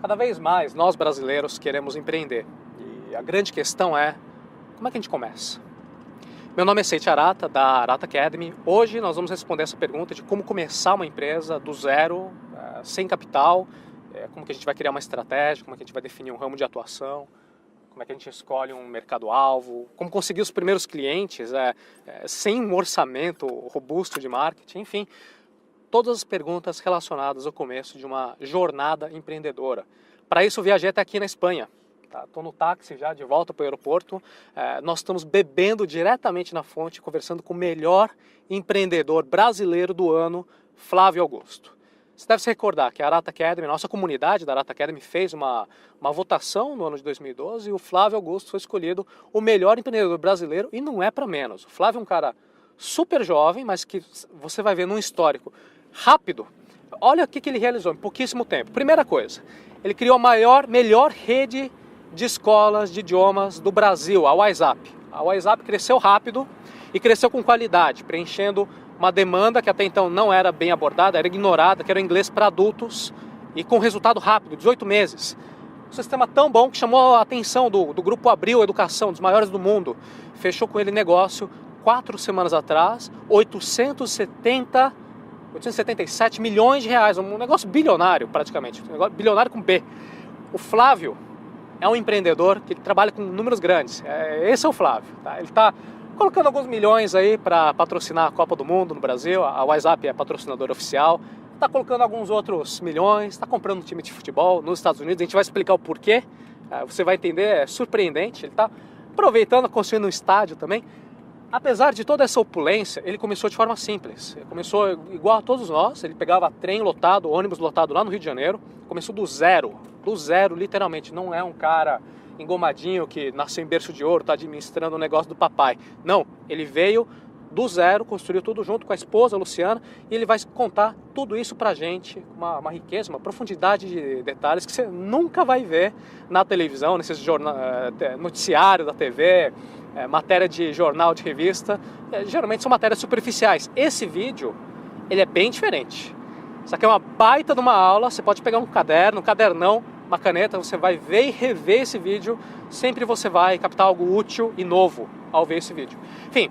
Cada vez mais nós brasileiros queremos empreender e a grande questão é como é que a gente começa? Meu nome é Seiichi Arata, da Arata Academy. Hoje nós vamos responder essa pergunta de como começar uma empresa do zero, sem capital, como que a gente vai criar uma estratégia, como é que a gente vai definir um ramo de atuação, como é que a gente escolhe um mercado-alvo, como conseguir os primeiros clientes sem um orçamento robusto de marketing, enfim. Todas as perguntas relacionadas ao começo de uma jornada empreendedora. Para isso, viajei até aqui na Espanha. Estou no táxi já de volta para o aeroporto. Nós estamos bebendo diretamente na fonte, conversando com o melhor empreendedor brasileiro do ano, Flávio Augusto. Você deve se recordar que a Arata Academy, a nossa comunidade da Arata Academy, fez uma votação no ano de 2012 e o Flávio Augusto foi escolhido o melhor empreendedor brasileiro e não é para menos. O Flávio é um cara super jovem, mas que você vai ver num histórico rápido. Olha o que ele realizou em pouquíssimo tempo. Primeira coisa, ele criou a melhor rede de escolas de idiomas do Brasil, a WhatsApp. A WhatsApp cresceu rápido e cresceu com qualidade, preenchendo uma demanda que até então não era bem abordada, era ignorada, que era o inglês para adultos e com resultado rápido, 18 meses. Um sistema tão bom que chamou a atenção do Grupo Abril Educação, dos maiores do mundo. Fechou com ele negócio 4 semanas atrás, 877 milhões de reais, um negócio bilionário praticamente, um negócio bilionário com B. O Flávio é um empreendedor que trabalha com números grandes, esse é o Flávio. Ele está colocando alguns milhões aí para patrocinar a Copa do Mundo no Brasil, a WhatsApp é patrocinadora oficial, está colocando alguns outros milhões, está comprando um time de futebol nos Estados Unidos, a gente vai explicar o porquê, você vai entender, é surpreendente, ele está aproveitando, construindo um estádio também. Apesar de toda essa opulência, ele começou de forma simples. Ele começou igual a todos nós, ele pegava trem lotado, ônibus lotado lá no Rio de Janeiro, começou do zero literalmente. Não é um cara engomadinho que nasceu em berço de ouro, está administrando o negócio do papai. Não, ele veio do zero, construiu tudo junto com a esposa, a Luciana, e ele vai contar tudo isso pra gente, uma riqueza, uma profundidade de detalhes que você nunca vai ver na televisão, nesses noticiários da TV, matéria de jornal, de revista, geralmente são matérias superficiais. Esse vídeo, ele é bem diferente. Isso aqui é uma baita de uma aula, você pode pegar um caderno, um cadernão, uma caneta, você vai ver e rever esse vídeo, sempre você vai captar algo útil e novo ao ver esse vídeo. Enfim,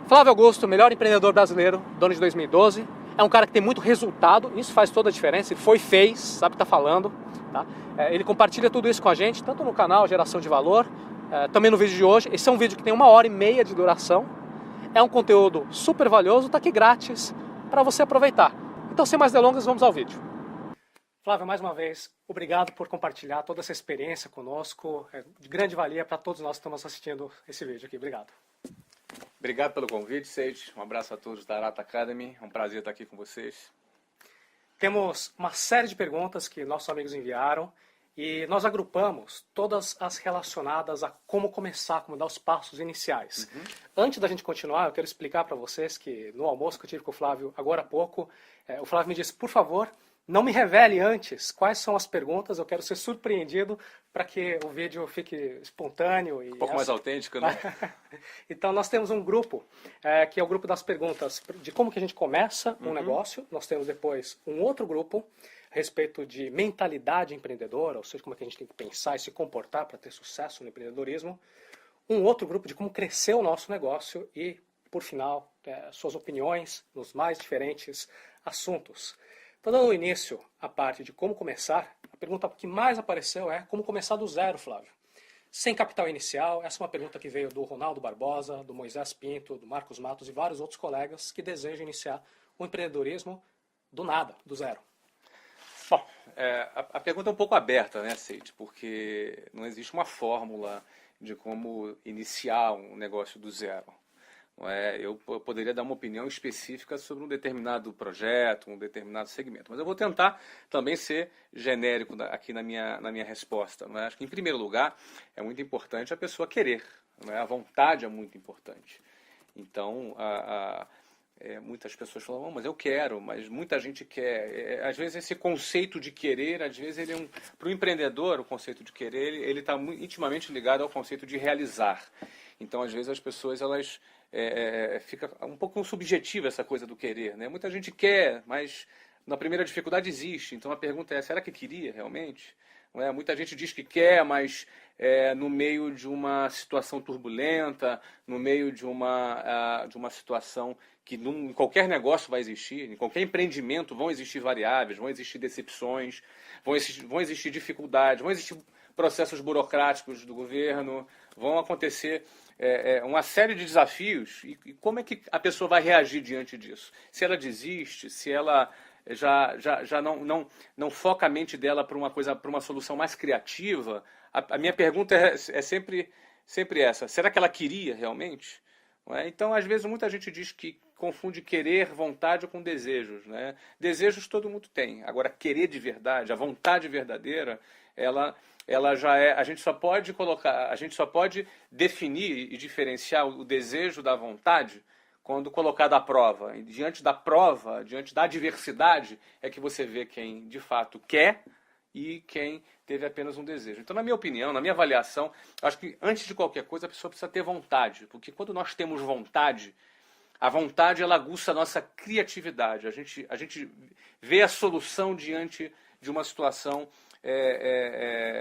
Flávio Augusto, melhor empreendedor brasileiro do ano de 2012, é um cara que tem muito resultado, isso faz toda a diferença, ele fez, sabe o que está falando, tá? Ele compartilha tudo isso com a gente, tanto no canal Geração de Valor, também no vídeo de hoje. Esse é um vídeo que tem 1h30 de duração, é um conteúdo super valioso, está aqui grátis para você aproveitar. Então, sem mais delongas, vamos ao vídeo. Flávio, mais uma vez, obrigado por compartilhar toda essa experiência conosco, é de grande valia para todos nós que estamos assistindo esse vídeo aqui, obrigado. Obrigado pelo convite, Seiichi. Um abraço a todos da Arata Academy. É um prazer estar aqui com vocês. Temos uma série de perguntas que nossos amigos enviaram e nós agrupamos todas as relacionadas a como começar, como dar os passos iniciais. Antes da gente continuar, eu quero explicar para vocês que no almoço que eu tive com o Flávio agora há pouco, o Flávio me disse, por favor, não me revele antes quais são as perguntas, eu quero ser surpreendido para que o vídeo fique espontâneo. E um pouco mais autêntico, né? Então nós temos um grupo, que é o grupo das perguntas de como que a gente começa um negócio. Nós temos depois um outro grupo a respeito de mentalidade empreendedora, ou seja, como é que a gente tem que pensar e se comportar para ter sucesso no empreendedorismo. Um outro grupo de como crescer o nosso negócio e, por final, suas opiniões nos mais diferentes assuntos. Então, dando início à parte de como começar, a pergunta que mais apareceu é como começar do zero, Flávio. Sem capital inicial, essa é uma pergunta que veio do Ronaldo Barbosa, do Moisés Pinto, do Marcos Matos e vários outros colegas que desejam iniciar o empreendedorismo do nada, do zero. Bom, a pergunta é um pouco aberta, né, Seiichi? Porque não existe uma fórmula de como iniciar um negócio do zero. Eu poderia dar uma opinião específica sobre um determinado projeto, um determinado segmento, mas eu vou tentar também ser genérico aqui na minha resposta. Acho que, em primeiro lugar, é muito importante a pessoa querer. A vontade é muito importante. Então, muitas pessoas falam, mas eu quero, mas muita gente quer. Às vezes esse conceito de querer, às vezes ele para o empreendedor, o conceito de querer, ele está intimamente ligado ao conceito de realizar. Então, às vezes as pessoas elas fica um pouco subjetiva essa coisa do querer, né? Muita gente quer, mas Na primeira dificuldade existe. Então a pergunta é, será que queria realmente? Não é? Muita gente diz que quer, mas no meio de uma situação turbulenta, no meio de uma situação que em qualquer negócio vai existir, em qualquer empreendimento vão existir variáveis, vão existir decepções, vão existir dificuldades, vão existir processos burocráticos do governo, vão acontecer uma série de desafios. E como é que a pessoa vai reagir diante disso? Se ela desiste, se ela já não foca a mente dela para uma solução mais criativa, a minha pergunta é sempre essa: será que ela queria realmente? Não é? Então, às vezes, muita gente diz que confunde querer, vontade com desejos. Né? Desejos todo mundo tem. Agora, querer de verdade, a vontade verdadeira, ela já é. A gente só pode definir e diferenciar o desejo da vontade quando colocado à prova. E diante da prova, diante da adversidade, é que você vê quem de fato quer e quem teve apenas um desejo. Então, na minha opinião, na minha avaliação, acho que antes de qualquer coisa a pessoa precisa ter vontade, porque quando nós temos vontade, a vontade ela aguça a nossa criatividade. A gente vê a solução diante de uma situação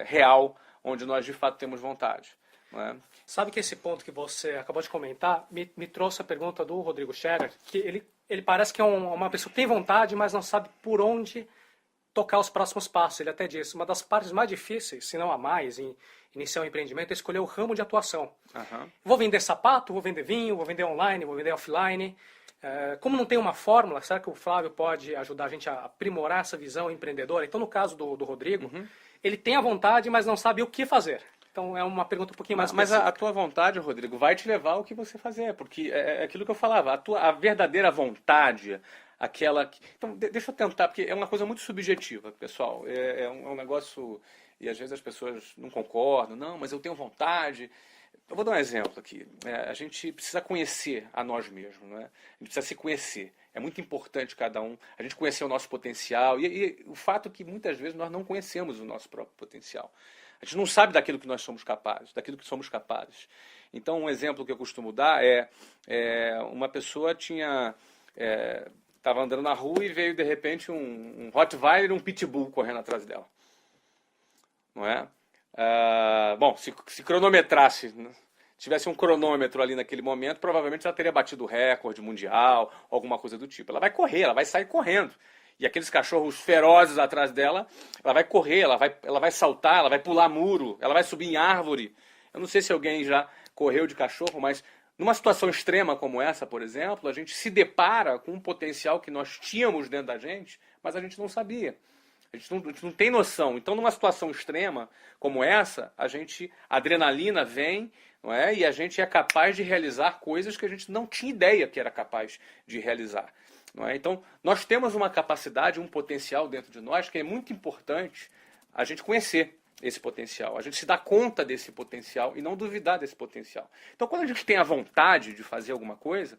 real, onde nós de fato temos vontade. Não é? Sabe que esse ponto que você acabou de comentar me trouxe a pergunta do Rodrigo Scherer, que ele parece que é uma pessoa que tem vontade, mas não sabe por onde tocar os próximos passos. Ele até disse, uma das partes mais difíceis, se não a mais, em iniciar um empreendimento é escolher o ramo de atuação. Uhum. Vou vender sapato, vou vender vinho, vou vender online, vou vender offline. Como não tem uma fórmula, será que o Flávio pode ajudar a gente a aprimorar essa visão empreendedora? Então, no caso do Rodrigo, ele tem a vontade, mas não sabe o que fazer. Então, é uma pergunta um pouquinho mais específica. Mas a tua vontade, Rodrigo, vai te levar ao que você fazer, porque é aquilo que eu falava, a verdadeira vontade, aquela... Então, deixa eu tentar, porque é uma coisa muito subjetiva, pessoal. É um negócio... E às vezes as pessoas não concordam. Não, mas eu tenho vontade. Eu vou dar um exemplo aqui. A gente precisa conhecer a nós mesmos. Né? A gente precisa se conhecer. É muito importante cada um, a gente conhecer o nosso potencial. E o fato é que muitas vezes nós não conhecemos o nosso próprio potencial. A gente não sabe daquilo que nós somos capazes, daquilo que somos capazes. Então, um exemplo que eu costumo dar uma pessoa estava andando na rua e veio, de repente, um Rottweiler e um Pitbull correndo atrás dela. Não é? Bom, se cronometrasse, né? Tivesse um cronômetro ali naquele momento, provavelmente ela teria batido o recorde mundial, alguma coisa do tipo. Ela vai correr, ela vai sair correndo. E aqueles cachorros ferozes atrás dela, ela vai correr, ela vai saltar, ela vai pular muro, ela vai subir em árvore. Eu não sei se alguém já correu de cachorro, mas numa situação extrema como essa, por exemplo, a gente se depara com um potencial que nós tínhamos dentro da gente, mas a gente não sabia. A gente não tem noção. Então, numa situação extrema como essa, a adrenalina vem, não é? E a gente é capaz de realizar coisas que a gente não tinha ideia que era capaz de realizar. Não é? Então, nós temos uma capacidade, um potencial dentro de nós que é muito importante a gente conhecer esse potencial, a gente se dar conta desse potencial e não duvidar desse potencial. Então, quando a gente tem a vontade de fazer alguma coisa,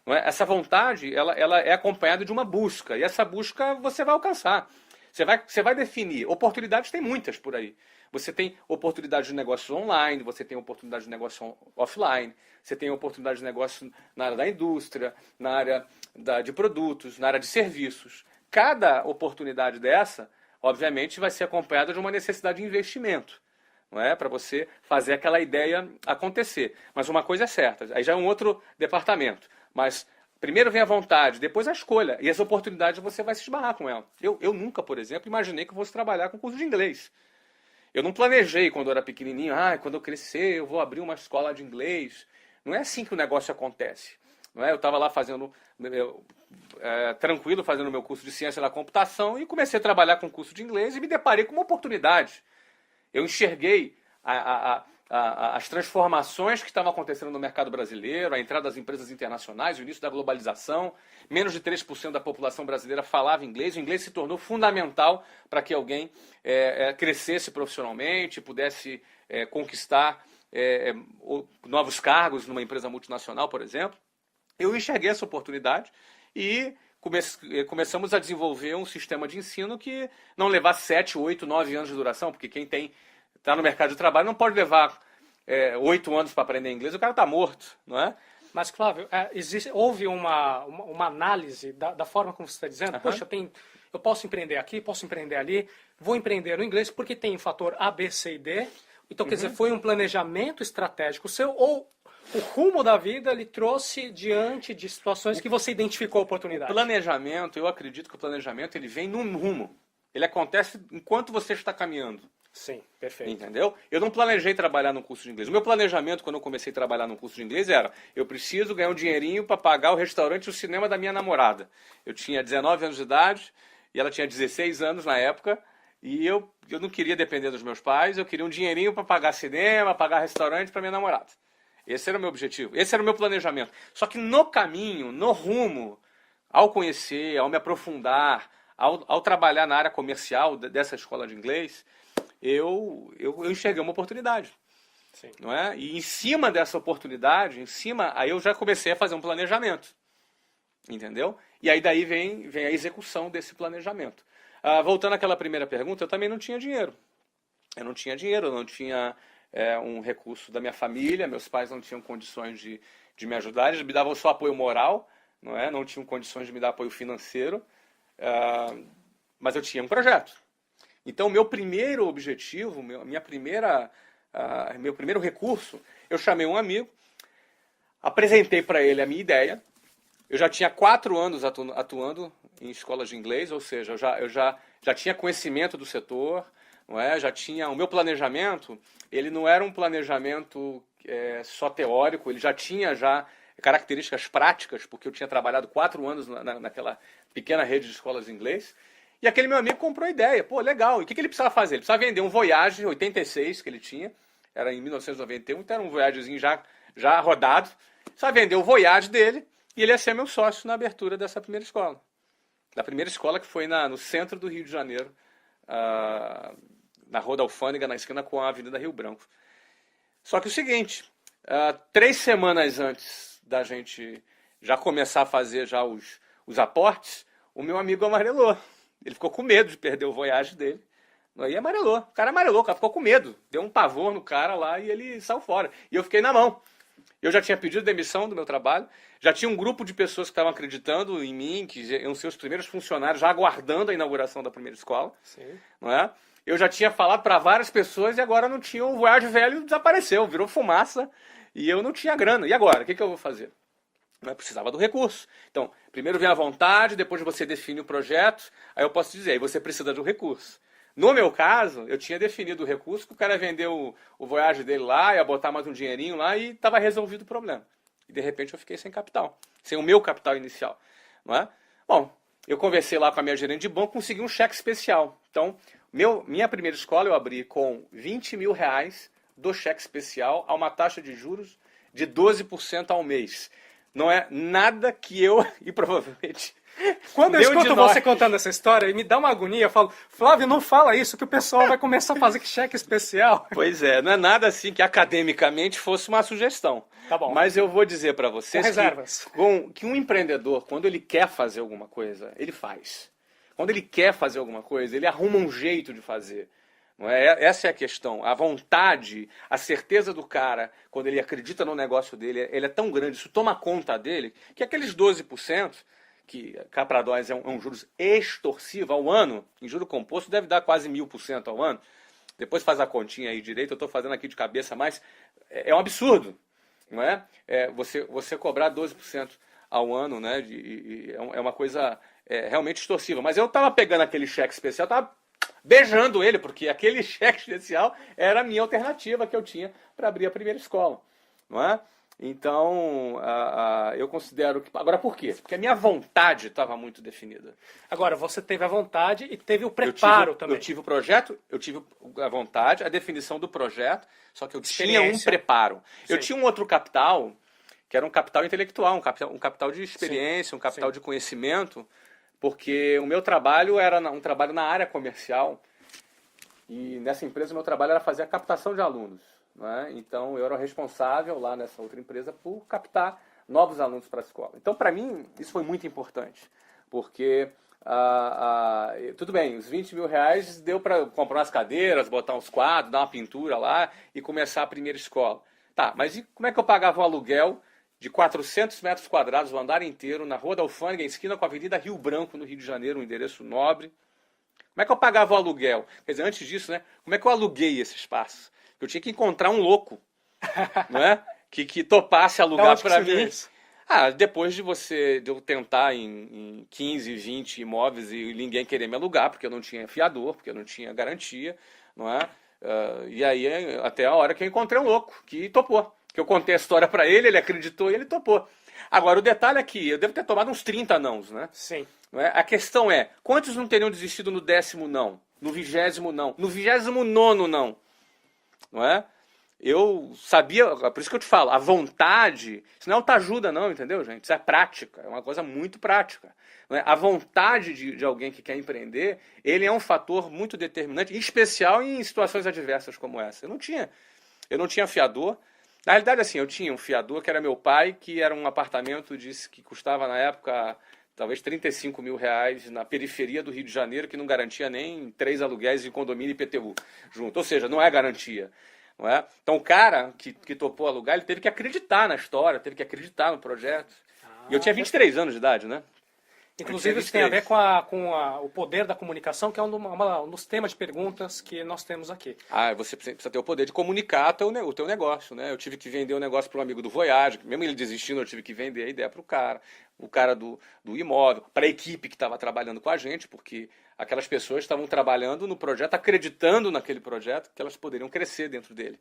não é? Essa vontade ela é acompanhada de uma busca, e essa busca você vai alcançar. Você vai definir. Oportunidades tem muitas por aí. Você tem oportunidades de negócios online, você tem oportunidade de negócio offline, você tem oportunidade de negócio na área da indústria, na área de produtos, na área de serviços. Cada oportunidade dessa, obviamente, vai ser acompanhada de uma necessidade de investimento, não é? Para você fazer aquela ideia acontecer. Mas uma coisa é certa, aí já é um outro departamento. Mas primeiro vem a vontade, depois a escolha. E as oportunidades você vai se esbarrar com ela. Eu nunca, por exemplo, imaginei que eu fosse trabalhar com curso de inglês. Eu não planejei quando eu era pequenininho, quando eu crescer eu vou abrir uma escola de inglês. Não é assim que o negócio acontece. Não é? Eu estava lá tranquilo, fazendo o meu curso de ciência da computação e comecei a trabalhar com curso de inglês e me deparei com uma oportunidade. Eu enxerguei as transformações que estavam acontecendo no mercado brasileiro, a entrada das empresas internacionais, o início da globalização. Menos de 3% da população brasileira falava inglês. O inglês se tornou fundamental para que alguém crescesse profissionalmente, pudesse conquistar novos cargos numa empresa multinacional, por exemplo. Eu enxerguei essa oportunidade e começamos a desenvolver um sistema de ensino que não levasse 7, 8, 9 anos de duração, porque quem está no mercado de trabalho não pode levar 8 anos para aprender inglês, o cara está morto, não é? Mas, Flávio, houve uma análise da forma como você está dizendo? Poxa, eu posso empreender aqui, posso empreender ali, vou empreender no inglês porque tem o fator A, B, C e D. Então, quer dizer, foi um planejamento estratégico seu ou o rumo da vida lhe trouxe diante de situações que você identificou a oportunidade? Planejamento, eu acredito que o planejamento ele vem num rumo. Ele acontece enquanto você está caminhando. Sim, perfeito. Entendeu? Eu não planejei trabalhar num curso de inglês. O meu planejamento, quando eu comecei a trabalhar num curso de inglês, era: eu preciso ganhar um dinheirinho para pagar o restaurante e o cinema da minha namorada. Eu tinha 19 anos de idade e ela tinha 16 anos na época. E eu não queria depender dos meus pais, eu queria um dinheirinho para pagar cinema, pagar restaurante para minha namorada. Esse era o meu objetivo, esse era o meu planejamento. Só que no caminho, no rumo, ao conhecer, ao me aprofundar, ao trabalhar na área comercial dessa escola de inglês, eu enxerguei uma oportunidade. Sim. Não é? E em cima dessa oportunidade, aí eu já comecei a fazer um planejamento. Entendeu? E aí daí vem a execução desse planejamento. Voltando àquela primeira pergunta, eu também não tinha dinheiro. Eu não tinha dinheiro, eu não tinha um recurso da minha família, meus pais não tinham condições de me ajudar, eles me davam só apoio moral, não tinham condições de me dar apoio financeiro, mas eu tinha um projeto. Então, meu primeiro objetivo, meu primeiro recurso, eu chamei um amigo, apresentei para ele a minha ideia. Eu já tinha 4 anos atuando em escolas de inglês, ou seja, eu já tinha conhecimento do setor, já tinha o meu planejamento. Ele não era um planejamento só teórico, ele já tinha características práticas, porque eu tinha trabalhado 4 anos naquela pequena rede de escolas de inglês. E aquele meu amigo comprou a ideia. Pô, legal. E o que ele precisava fazer? Ele precisava vender um Voyage 86 que ele tinha. Era em 1991, então era um Voyagezinho já rodado. Precisava vender o Voyage dele e ele ia ser meu sócio na abertura dessa primeira escola. Da primeira escola que foi no centro do Rio de Janeiro, na Rua da Alfândega, na esquina com a Avenida Rio Branco. Só que o seguinte, 3 semanas antes da gente já começar a fazer já os aportes, o meu amigo amarelou. Ele ficou com medo de perder o Voyage dele. Aí amarelou. O cara amarelou, o cara ficou com medo. Deu um pavor no cara lá e ele saiu fora. E eu fiquei na mão. Eu já tinha pedido demissão do meu trabalho. Já tinha um grupo de pessoas que estavam acreditando em mim, que iam ser os primeiros funcionários, já aguardando a inauguração da primeira escola. Sim. Não é? Eu já tinha falado para várias pessoas e agora não tinha. O Voyage velho desapareceu, virou fumaça. E eu não tinha grana. E agora? O que eu vou fazer? Eu precisava do recurso. Então, primeiro vem a vontade, depois você define o projeto. Aí eu posso dizer, aí você precisa do recurso. No meu caso, eu tinha definido o recurso, que o cara vendeu o Voyage dele lá, ia botar mais um dinheirinho lá e estava resolvido o problema. E de repente eu fiquei sem capital, sem o meu capital inicial. Não é? Bom, eu conversei lá com a minha gerente de banco, consegui um cheque especial. Então, minha primeira escola eu abri com 20 mil reais do cheque especial a uma taxa de juros de 12% ao mês. Não é nada que eu, e provavelmente... Quando eu escuto você contando essa história, me dá uma agonia, eu falo, Flávio, não fala isso, que o pessoal vai começar a fazer cheque especial. Pois é, não é nada assim que academicamente fosse uma sugestão. Tá bom. Mas eu vou dizer para vocês reservas. Que um empreendedor, quando ele quer fazer alguma coisa, ele faz. Quando ele quer fazer alguma coisa, ele arruma um jeito de fazer. Não é? Essa é a questão. A vontade, a certeza do cara, quando ele acredita no negócio dele, ele é tão grande, isso toma conta dele, que aqueles 12%, que cá para nós é um juros extorsivo ao ano, em juro composto deve dar quase 1000% ao ano. Depois faz a continha aí direito, eu estou fazendo aqui de cabeça, mas é um absurdo. Não é? Você cobrar 12% ao ano, né? É uma coisa realmente extorsiva. Mas eu estava pegando aquele cheque especial, estava beijando ele, porque aquele cheque especial era a minha alternativa que eu tinha para abrir a primeira escola. Não é? Então, eu considero que... Agora, por quê? Porque a minha vontade estava muito definida. Agora, você teve a vontade e teve o preparo também. Eu tive o projeto, eu tive a vontade, a definição do projeto, só que eu tinha um preparo. Sim. Eu tinha um outro capital, que era um capital intelectual, um capital de experiência, Sim. um capital de conhecimento, porque o meu trabalho era um trabalho na área comercial, e nessa empresa o meu trabalho era fazer a captação de alunos. Né? Então, eu era responsável lá nessa outra empresa por captar novos alunos para a escola. Então, para mim, isso foi muito importante, porque, tudo bem, os 20 mil reais deu para comprar umas cadeiras, botar uns quadros, dar uma pintura lá e começar a primeira escola. Tá, mas e como é que eu pagava o aluguel de 400 metros quadrados, o andar inteiro, na Rua da Alfândega, esquina com a Avenida Rio Branco, no Rio de Janeiro, um endereço nobre. Como é que eu pagava o aluguel? Quer dizer, antes disso, né? Como é que eu aluguei esse espaço? Eu tinha que encontrar um louco, não é? Que topasse alugar para mim. Depois de eu tentar em 15, 20 imóveis e ninguém querer me alugar, porque eu não tinha fiador, porque eu não tinha garantia, não é? E aí, até a hora que eu encontrei um louco, que topou. Que eu contei a história para ele, ele acreditou e ele topou. Agora, o detalhe é que eu devo ter tomado uns 30 nãos, né? Sim. Não é? A questão é, quantos não teriam desistido no 10º não? No 20º não? No 29º não? Não é? Eu sabia, por isso que eu te falo, a vontade, isso não é autoajuda não, entendeu, gente? Isso é prática, é uma coisa muito prática. Não é? A vontade de alguém que quer empreender, ele é um fator muito determinante, em especial em situações adversas como essa. Eu não tinha fiador. Na realidade, assim, eu tinha um fiador que era meu pai, que era um apartamento que custava na época talvez 35 mil reais na periferia do Rio de Janeiro, que não garantia nem 3 aluguéis de condomínio e IPTU junto. Ou seja, não é garantia. Não é? Então o cara que topou alugar, ele teve que acreditar na história, teve que acreditar no projeto. E eu tinha 23 anos de idade, né? Inclusive isso tem a ver com o poder da comunicação, que é um dos temas de perguntas que nós temos aqui. Você precisa ter o poder de comunicar o teu negócio, né? Eu tive que vender o negócio para um amigo do Voyage, mesmo ele desistindo, eu tive que vender a ideia para o cara do imóvel, para a equipe que estava trabalhando com a gente, porque aquelas pessoas estavam trabalhando no projeto, acreditando naquele projeto, que elas poderiam crescer dentro dele.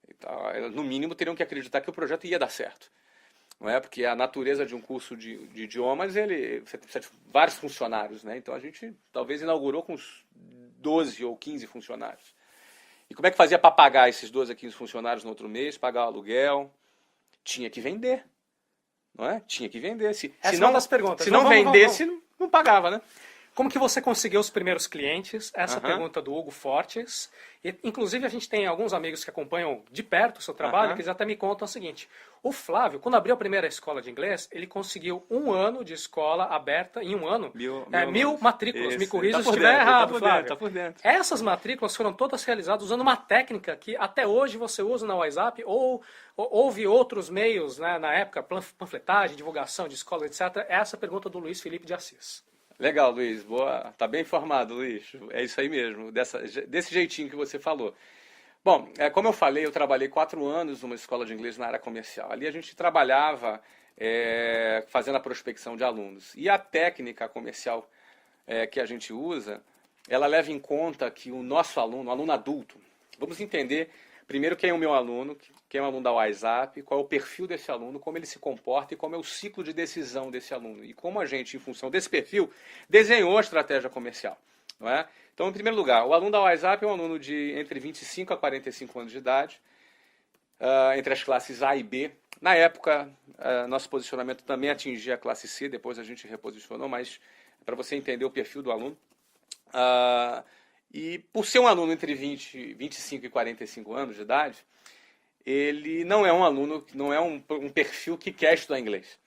Então, elas, no mínimo, teriam que acreditar que o projeto ia dar certo. Não é? Porque a natureza de um curso de idiomas, você precisa de vários funcionários, né? Então a gente talvez inaugurou com uns 12 ou 15 funcionários. E como é que fazia para pagar esses 12 a 15 funcionários no outro mês, pagar o aluguel? Tinha que vender, não é? Tinha que vender. Se não, das perguntas. Se não vendesse, não pagava, né? Como que você conseguiu os primeiros clientes? Essa pergunta do Hugo Fortes. E, inclusive, a gente tem alguns amigos que acompanham de perto o seu trabalho, que eles até me contam o seguinte. O Flávio, quando abriu a primeira escola de inglês, ele conseguiu 1 ano de escola aberta, em 1 ano, 1000 matrículas. Isso. Me corrija se estiver errado, Flávio. Tá por dentro. Essas matrículas foram todas realizadas usando uma técnica que até hoje você usa na WhatsApp, ou houve outros meios, né, na época, panfletagem, divulgação de escola, etc. Essa é a pergunta do Luiz Felipe de Assis. Legal, Luiz. Boa. Tá bem informado, Luiz. É isso aí mesmo, desse jeitinho que você falou. Bom, como eu falei, eu trabalhei 4 anos numa escola de inglês na área comercial. Ali a gente trabalhava fazendo a prospecção de alunos. E a técnica comercial que a gente usa, ela leva em conta que o nosso aluno, o aluno adulto, vamos entender primeiro quem é o meu aluno, quem é o aluno da WhatsApp, qual é o perfil desse aluno, como ele se comporta e como é o ciclo de decisão desse aluno. E como a gente, em função desse perfil, desenhou a estratégia comercial. Não é? Então, em primeiro lugar, o aluno da WhatsApp é um aluno de entre 25 a 45 anos de idade, entre as classes A e B. Na época, nosso posicionamento também atingia a classe C, depois a gente reposicionou, mas para você entender o perfil do aluno. E por ser um aluno entre 25 e 45 anos de idade, ele não é um aluno, não é um perfil que quer estudar inglês.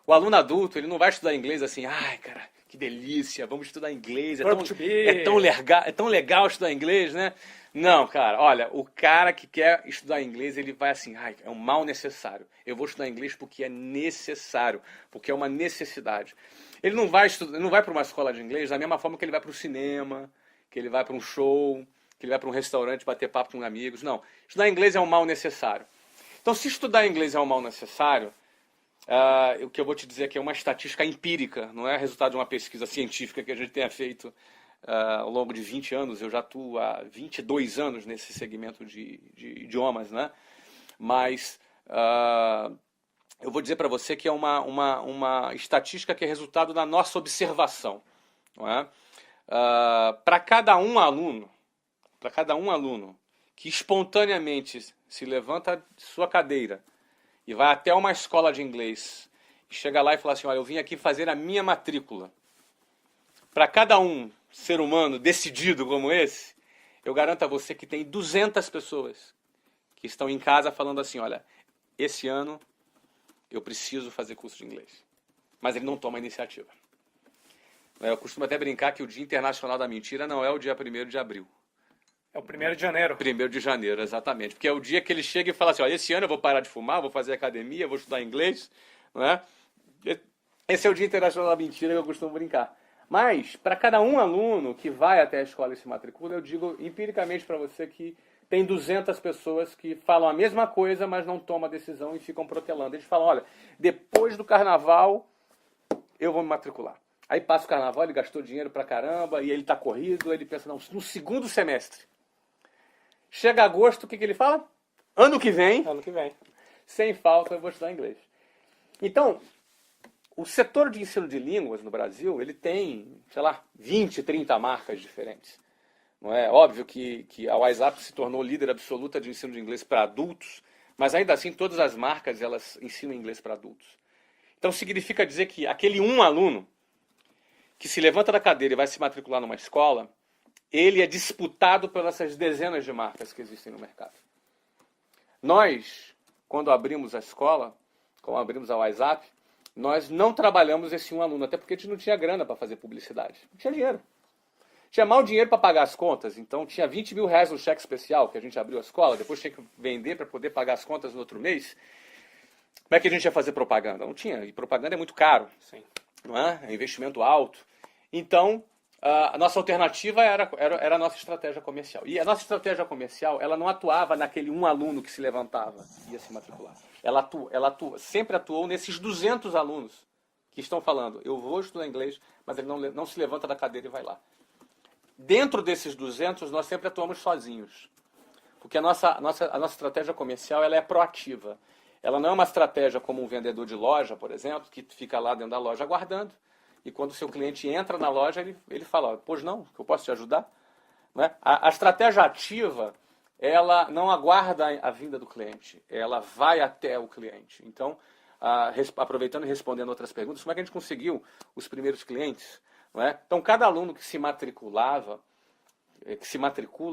O aluno adulto, ele não vai estudar inglês assim, ai, cara, que delícia, vamos estudar inglês, é tão legal estudar inglês, né? Não, cara, olha, o cara que quer estudar inglês, ele vai assim, ai, é um mal necessário. Eu vou estudar inglês porque é necessário, porque é uma necessidade. Ele não vai para uma escola de inglês da mesma forma que ele vai para o cinema, que ele vai para um show, que ele vai para um restaurante bater papo com amigos. Não, estudar inglês é um mal necessário. Então, se estudar inglês é um mal necessário, o que eu vou te dizer aqui é uma estatística empírica, não é resultado de uma pesquisa científica que a gente tenha feito ao longo de 20 anos. Eu já atuo há 22 anos nesse segmento de idiomas, né? Mas eu vou dizer para você que é uma estatística que é resultado da nossa observação, não é? Para cada um aluno que espontaneamente se levanta de sua cadeira e vai até uma escola de inglês e chega lá e fala assim, olha, eu vim aqui fazer a minha matrícula. Para cada um ser humano decidido como esse, eu garanto a você que tem 200 pessoas que estão em casa falando assim, olha, esse ano eu preciso fazer curso de inglês. Mas ele não toma iniciativa. Eu costumo até brincar que o Dia Internacional da Mentira não é o dia 1º de abril. É o 1º de janeiro. 1º de janeiro, exatamente. Porque é o dia que ele chega e fala assim, olha, esse ano eu vou parar de fumar, vou fazer academia, vou estudar inglês, não é? Esse é o Dia Internacional da Mentira que eu costumo brincar. Mas, para cada um aluno que vai até a escola e se matricula, eu digo empiricamente para você que tem 200 pessoas que falam a mesma coisa, mas não tomam a decisão e ficam protelando. Eles falam, olha, depois do carnaval eu vou me matricular. Aí passa o carnaval, ele gastou dinheiro pra caramba, e ele tá corrido, ele pensa, não, no segundo semestre. Chega agosto, o que ele fala? Ano que vem, sem falta, eu vou estudar inglês. Então, o setor de ensino de línguas no Brasil, ele tem, sei lá, 20, 30 marcas diferentes. Não é óbvio que a WhatsApp se tornou líder absoluta de ensino de inglês para adultos, mas ainda assim todas as marcas elas ensinam inglês para adultos. Então significa dizer que aquele um aluno que se levanta da cadeira e vai se matricular numa escola, ele é disputado pelas essas dezenas de marcas que existem no mercado. Nós, quando abrimos a escola, quando abrimos a WhatsApp, nós não trabalhamos esse um aluno, até porque a gente não tinha grana para fazer publicidade. Não tinha dinheiro. Tinha mal dinheiro para pagar as contas, então tinha 20 mil reais no cheque especial que a gente abriu a escola, depois tinha que vender para poder pagar as contas no outro mês. Como é que a gente ia fazer propaganda? Não tinha, e propaganda é muito caro, Sim. Não é? É investimento alto. Então, a nossa alternativa era a nossa estratégia comercial. E a nossa estratégia comercial, ela não atuava naquele um aluno que se levantava e ia se matricular. Ela sempre atuou nesses 200 alunos que estão falando, eu vou estudar inglês, mas ele não se levanta da cadeira e vai lá. Dentro desses 200, nós sempre atuamos sozinhos. Porque a nossa estratégia comercial ela é proativa. Ela não é uma estratégia como um vendedor de loja, por exemplo, que fica lá dentro da loja aguardando. E quando o seu cliente entra na loja, ele fala, pois não, que eu posso te ajudar? Não é? A estratégia ativa, ela não aguarda a vinda do cliente, ela vai até o cliente. Então, aproveitando e respondendo outras perguntas, como é que a gente conseguiu os primeiros clientes? Não é? Então, cada aluno que se matricula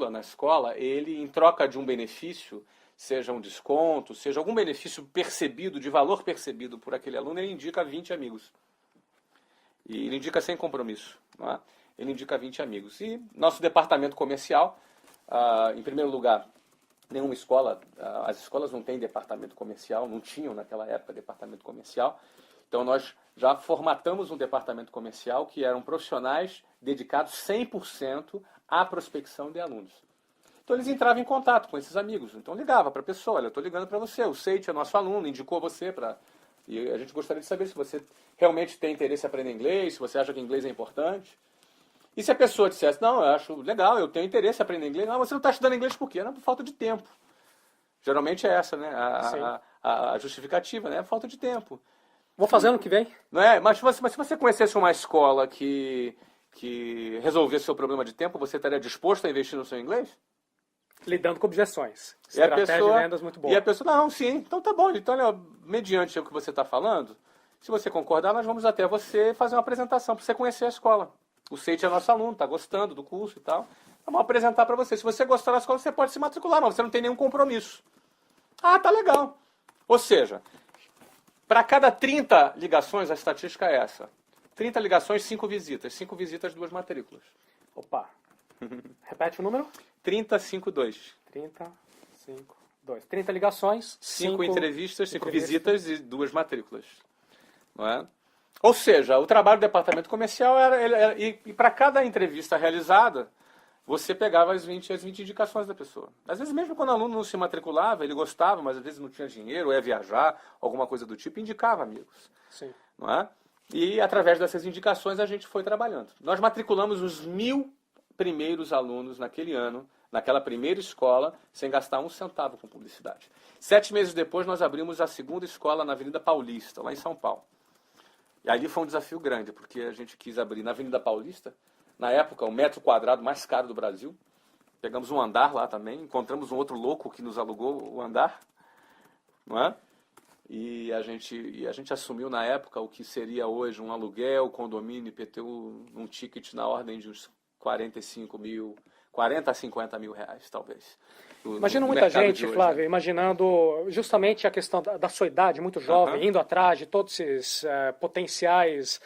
na escola, ele, em troca de um benefício, seja um desconto, seja algum benefício percebido, de valor percebido por aquele aluno, ele indica 20 amigos. E ele indica sem compromisso. Não é? Ele indica 20 amigos. E nosso departamento comercial, em primeiro lugar, nenhuma escola, as escolas não têm departamento comercial, não tinham naquela época departamento comercial. Então nós já formatamos um departamento comercial que eram profissionais dedicados 100% à prospecção de alunos. Então eles entravam em contato com esses amigos. Então ligava para a pessoa, olha, eu estou ligando para você, o Seite é nosso aluno, indicou você para... E a gente gostaria de saber se você realmente tem interesse em aprender inglês, se você acha que inglês é importante. E se a pessoa dissesse, não, eu acho legal, eu tenho interesse em aprender inglês, não, você não está estudando inglês por quê? Não, por falta de tempo. Geralmente é essa, né? A justificativa, né? Falta de tempo. Vou fazer ano que vem. Não é? Mas se você conhecesse uma escola que resolvesse o seu problema de tempo, você estaria disposto a investir no seu inglês? Lidando com objeções. E a Estratégia pessoa, de vendas muito boa. E a pessoa, não, sim, então tá bom. Então, olha, mediante o que você está falando, se você concordar, nós vamos até você fazer uma apresentação para você conhecer a escola. O Seite é nosso aluno, está gostando do curso e tal. Vamos apresentar para você. Se você gostar da escola, você pode se matricular, mas você não tem nenhum compromisso. Ah, tá legal. Ou seja, para cada 30 ligações, a estatística é essa. 30 ligações, 5 visitas. 5 visitas, 2 matrículas. Opa. Repete o número? 30-5-2. 30 ligações, 5 entrevistas, 5 visitas e 2 matrículas. Não é? Ou seja, o trabalho do departamento comercial e para cada entrevista realizada, você pegava as 20 indicações da pessoa. Às vezes, mesmo quando o aluno não se matriculava, ele gostava, mas às vezes não tinha dinheiro, ou ia viajar, alguma coisa do tipo, indicava amigos. Sim. Não é? E através dessas indicações a gente foi trabalhando. Nós matriculamos os 1.000 primeiros alunos naquele ano, naquela primeira escola, sem gastar um centavo com publicidade. 7 meses depois, nós abrimos a segunda escola na Avenida Paulista, lá em São Paulo. E ali foi um desafio grande, porque a gente quis abrir na Avenida Paulista, na época, o metro quadrado mais caro do Brasil. Pegamos um andar lá também, encontramos um outro louco que nos alugou o andar, não é? E a gente assumiu na época o que seria hoje um aluguel, condomínio, IPTU, um ticket na ordem de uns 45 mil, 40 a 50 mil reais, talvez. Imagino muita gente, Flávio, imaginando justamente a questão da sua idade, muito jovem, indo atrás de todos esses potenciais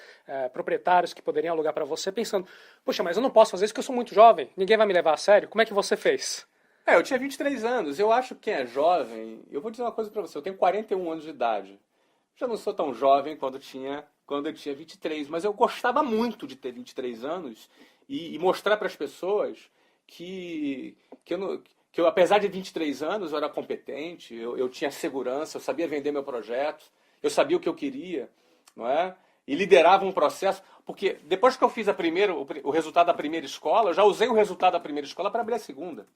proprietários que poderiam alugar para você, pensando, puxa, mas eu não posso fazer isso porque eu sou muito jovem, ninguém vai me levar a sério. Como é que você fez? Eu tinha 23 anos. Eu acho que quem é jovem... Eu vou dizer uma coisa para você. Eu tenho 41 anos de idade. Já não sou tão jovem quando eu tinha 23. Mas eu gostava muito de ter 23 anos e mostrar para as pessoas que eu, apesar de 23 anos, eu era competente, eu tinha segurança, eu sabia vender meu projeto, eu sabia o que eu queria, não é? E liderava um processo, porque depois que eu fiz o resultado da primeira escola, eu já usei o resultado da primeira escola para abrir a segunda.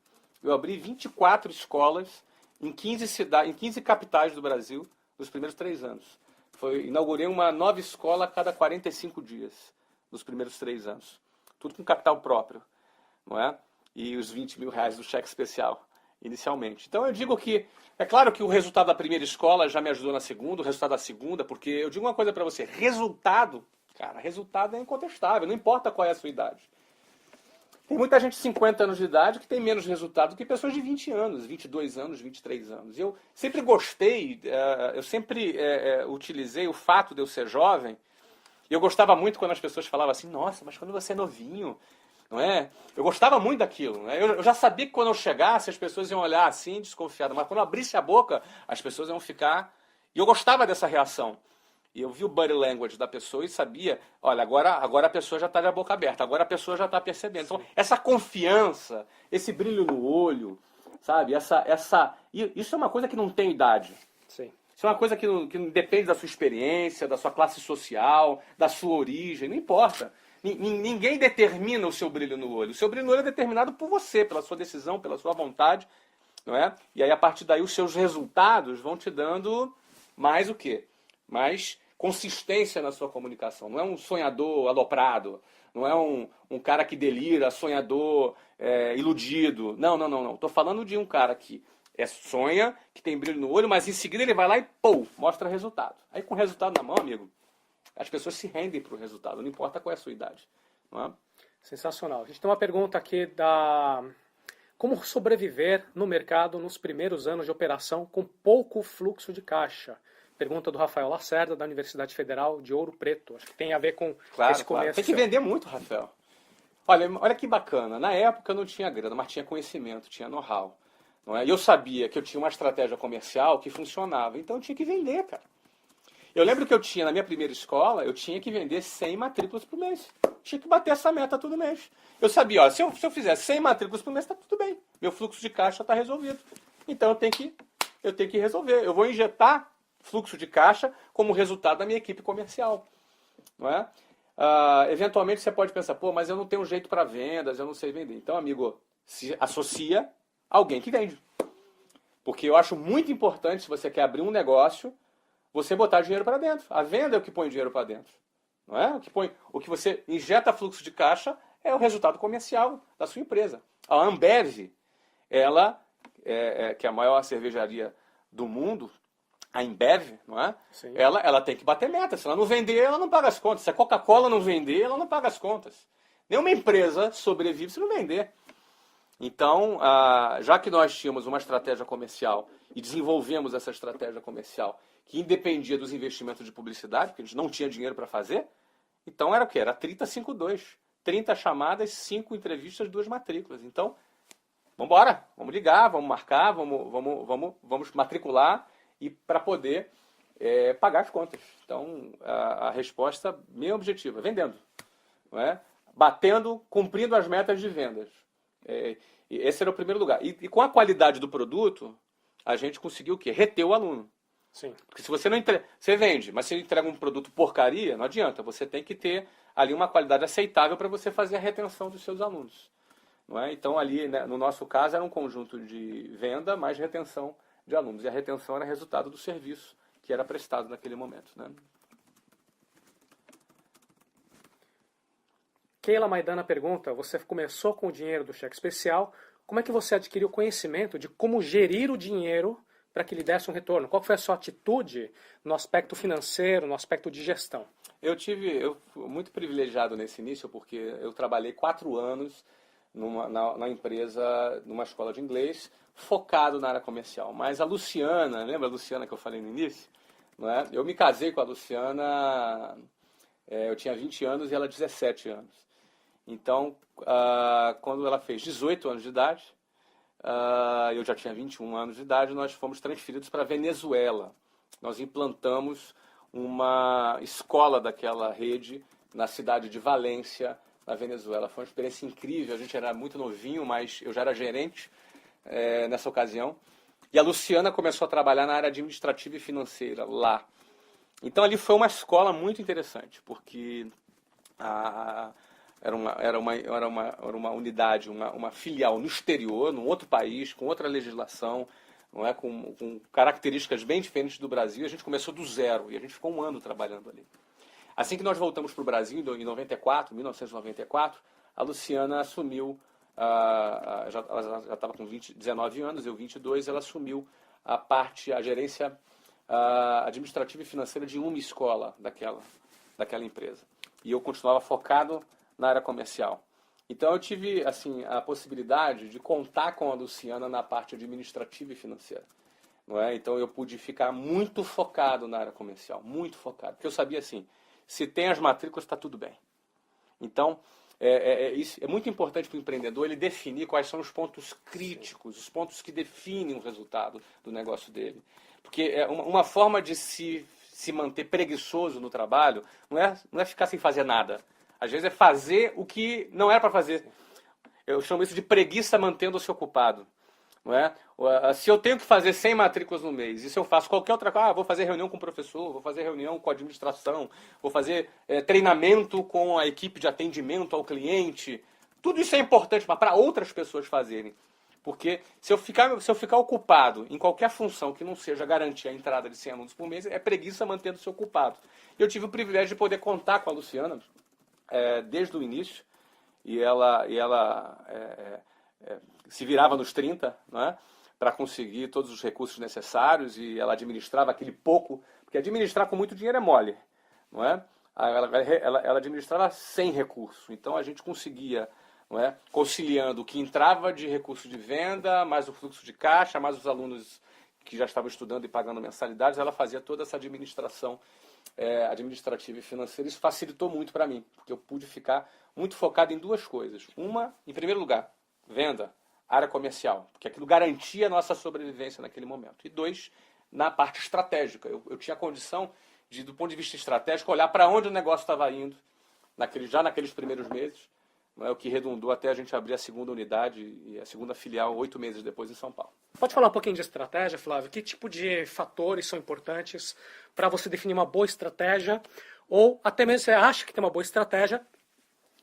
Eu abri 24 escolas em 15 capitais do Brasil nos primeiros 3 anos. Inaugurei uma nova escola a cada 45 dias nos primeiros 3 anos. Tudo com capital próprio, não é? E os 20 mil reais do cheque especial, inicialmente. Então eu digo que, é claro que o resultado da primeira escola já me ajudou na segunda, o resultado da segunda, porque eu digo uma coisa para você, resultado é incontestável, não importa qual é a sua idade. Tem muita gente de 50 anos de idade que tem menos resultado do que pessoas de 20 anos, 22 anos, 23 anos. Eu sempre gostei, eu sempre utilizei o fato de eu ser jovem, e eu gostava muito quando as pessoas falavam assim, nossa, mas quando você é novinho, não é? Eu gostava muito daquilo. Né? Eu já sabia que quando eu chegasse, as pessoas iam olhar assim, desconfiadas. Mas quando eu abrisse a boca, as pessoas iam ficar... E eu gostava dessa reação. E eu vi o body language da pessoa e sabia, olha, agora a pessoa já está de a boca aberta, agora a pessoa já está percebendo. Então, essa confiança, esse brilho no olho, sabe? Isso é uma coisa que não tem idade. Sim. Isso é uma coisa que não depende da sua experiência, da sua classe social, da sua origem, não importa. Ninguém determina o seu brilho no olho. O seu brilho no olho é determinado por você, pela sua decisão, pela sua vontade, não é? E aí, a partir daí, os seus resultados vão te dando mais o quê? Mais consistência na sua comunicação. Não é um sonhador aloprado, não é um cara que delira, sonhador iludido. Não. Estou falando de um cara que sonha, que tem brilho no olho, mas em seguida ele vai lá e, mostra resultado. Aí com o resultado na mão, amigo, as pessoas se rendem para o resultado, não importa qual é a sua idade. Não é? Sensacional. A gente tem uma pergunta aqui da... Como sobreviver no mercado nos primeiros anos de operação com pouco fluxo de caixa? Pergunta do Rafael Lacerda, da Universidade Federal de Ouro Preto. Acho que tem a ver com esse começo. Claro. Tem que vender muito, Rafael. Olha que bacana. Na época eu não tinha grana, mas tinha conhecimento, tinha know-how. Não é? E eu sabia que eu tinha uma estratégia comercial que funcionava. Então eu tinha que vender, cara. Eu lembro que eu tinha, na minha primeira escola, eu tinha que vender 100 matrículas por mês. Tinha que bater essa meta todo mês. Eu sabia, ó, se eu fizer 100 matrículas por mês, está tudo bem. Meu fluxo de caixa está resolvido. Então eu tenho que resolver. Eu vou injetar fluxo de caixa como resultado da minha equipe comercial. Não é? Eventualmente você pode pensar, mas eu não tenho jeito para vendas, eu não sei vender. Então, amigo, se associa a alguém que vende. Porque eu acho muito importante, se você quer abrir um negócio, você botar dinheiro para dentro. A venda é o que põe dinheiro para dentro. Não é? O que você injeta fluxo de caixa é o resultado comercial da sua empresa. A Ambev, ela, que é a maior cervejaria do mundo, a Ambev, não é? Sim. Ela tem que bater meta. Se ela não vender, ela não paga as contas. Se a Coca-Cola não vender, ela não paga as contas. Nenhuma empresa sobrevive se não vender. Então, já que nós tínhamos uma estratégia comercial e desenvolvemos essa estratégia comercial que independia dos investimentos de publicidade, porque a gente não tinha dinheiro para fazer, então era o quê? Era 30-5-2. 30 chamadas, 5 entrevistas, 2 matrículas. Então, vamos embora, vamos ligar, vamos marcar, vamos matricular e para poder pagar as contas. Então, a resposta, meu objetivo é vendendo. Não é? Batendo, cumprindo as metas de vendas. Esse era o primeiro lugar. E com a qualidade do produto, a gente conseguiu o quê? Reter o aluno. Sim. Porque se você não você vende, mas se entrega um produto porcaria, não adianta. Você tem que ter ali uma qualidade aceitável para você fazer a retenção dos seus alunos. Não é? Então, ali, né, no nosso caso, era um conjunto de venda mais retenção de alunos. E a retenção era resultado do serviço que era prestado naquele momento. Né? Keila Maidana pergunta, você começou com o dinheiro do cheque especial, como é que você adquiriu conhecimento de como gerir o dinheiro para que lhe desse um retorno? Qual foi a sua atitude no aspecto financeiro, no aspecto de gestão? Eu fui muito privilegiado nesse início, porque eu trabalhei 4 anos na empresa, numa escola de inglês, focado na área comercial. Mas a Luciana, lembra a Luciana que eu falei no início? Não é? Eu me casei com a Luciana, eu tinha 20 anos e ela 17 anos. Então, quando ela fez 18 anos de idade, eu já tinha 21 anos de idade, nós fomos transferidos para a Venezuela. Nós implantamos uma escola daquela rede na cidade de Valência, na Venezuela. Foi uma experiência incrível, a gente era muito novinho, mas eu já era gerente nessa ocasião. E a Luciana começou a trabalhar na área administrativa e financeira lá. Então ali foi uma escola muito interessante, porque era uma unidade, uma filial no exterior, num outro país, com outra legislação, não é? Com características bem diferentes do Brasil. A gente começou do zero e a gente ficou um ano trabalhando ali. Assim que nós voltamos para o Brasil, em 1994, a Luciana assumiu, ela já estava com 19 anos, eu 22, ela assumiu a gerência administrativa e financeira de uma escola daquela empresa. E eu continuava focado na área comercial. Então eu tive assim, a possibilidade de contar com a Luciana na parte administrativa e financeira. Não é? Então eu pude ficar muito focado na área comercial, muito focado. Porque eu sabia assim, se tem as matrículas, está tudo bem. Então, isso é muito importante para o empreendedor ele definir quais são os pontos críticos, os pontos que definem o resultado do negócio dele. Porque uma forma de se manter preguiçoso no trabalho não é ficar sem fazer nada. Às vezes é fazer o que não era para fazer. Eu chamo isso de preguiça mantendo-se ocupado. Não é? Se eu tenho que fazer 100 matrículas no mês, e se eu faço qualquer outra coisa, vou fazer reunião com o professor, vou fazer reunião com a administração, vou fazer treinamento com a equipe de atendimento ao cliente, tudo isso é importante para outras pessoas fazerem. Porque se eu ficar ocupado em qualquer função que não seja garantir a entrada de 100 alunos por mês, é preguiça mantendo-se ocupado. Eu tive o privilégio de poder contar com a Luciana desde o início, e ela se virava nos 30, não é? Para conseguir todos os recursos necessários, e ela administrava aquele pouco, porque administrar com muito dinheiro é mole, não é? Ela administrava sem recurso, então a gente conseguia, não é? Conciliando o que entrava de recurso de venda, mais o fluxo de caixa, mais os alunos que já estavam estudando e pagando mensalidades, ela fazia toda essa administração administrativa e financeira. Isso facilitou muito para mim, porque eu pude ficar muito focado em duas coisas. Uma, em primeiro lugar, venda, área comercial, porque aquilo garantia a nossa sobrevivência naquele momento. E dois, na parte estratégica. Eu tinha a condição de, do ponto de vista estratégico, olhar para onde o negócio estava indo, já naqueles primeiros meses, não é? O que redundou até a gente abrir a segunda unidade e a segunda filial 8 meses depois em São Paulo. Pode falar um pouquinho de estratégia, Flávio? Que tipo de fatores são importantes para você definir uma boa estratégia? Ou até mesmo você acha que tem uma boa estratégia,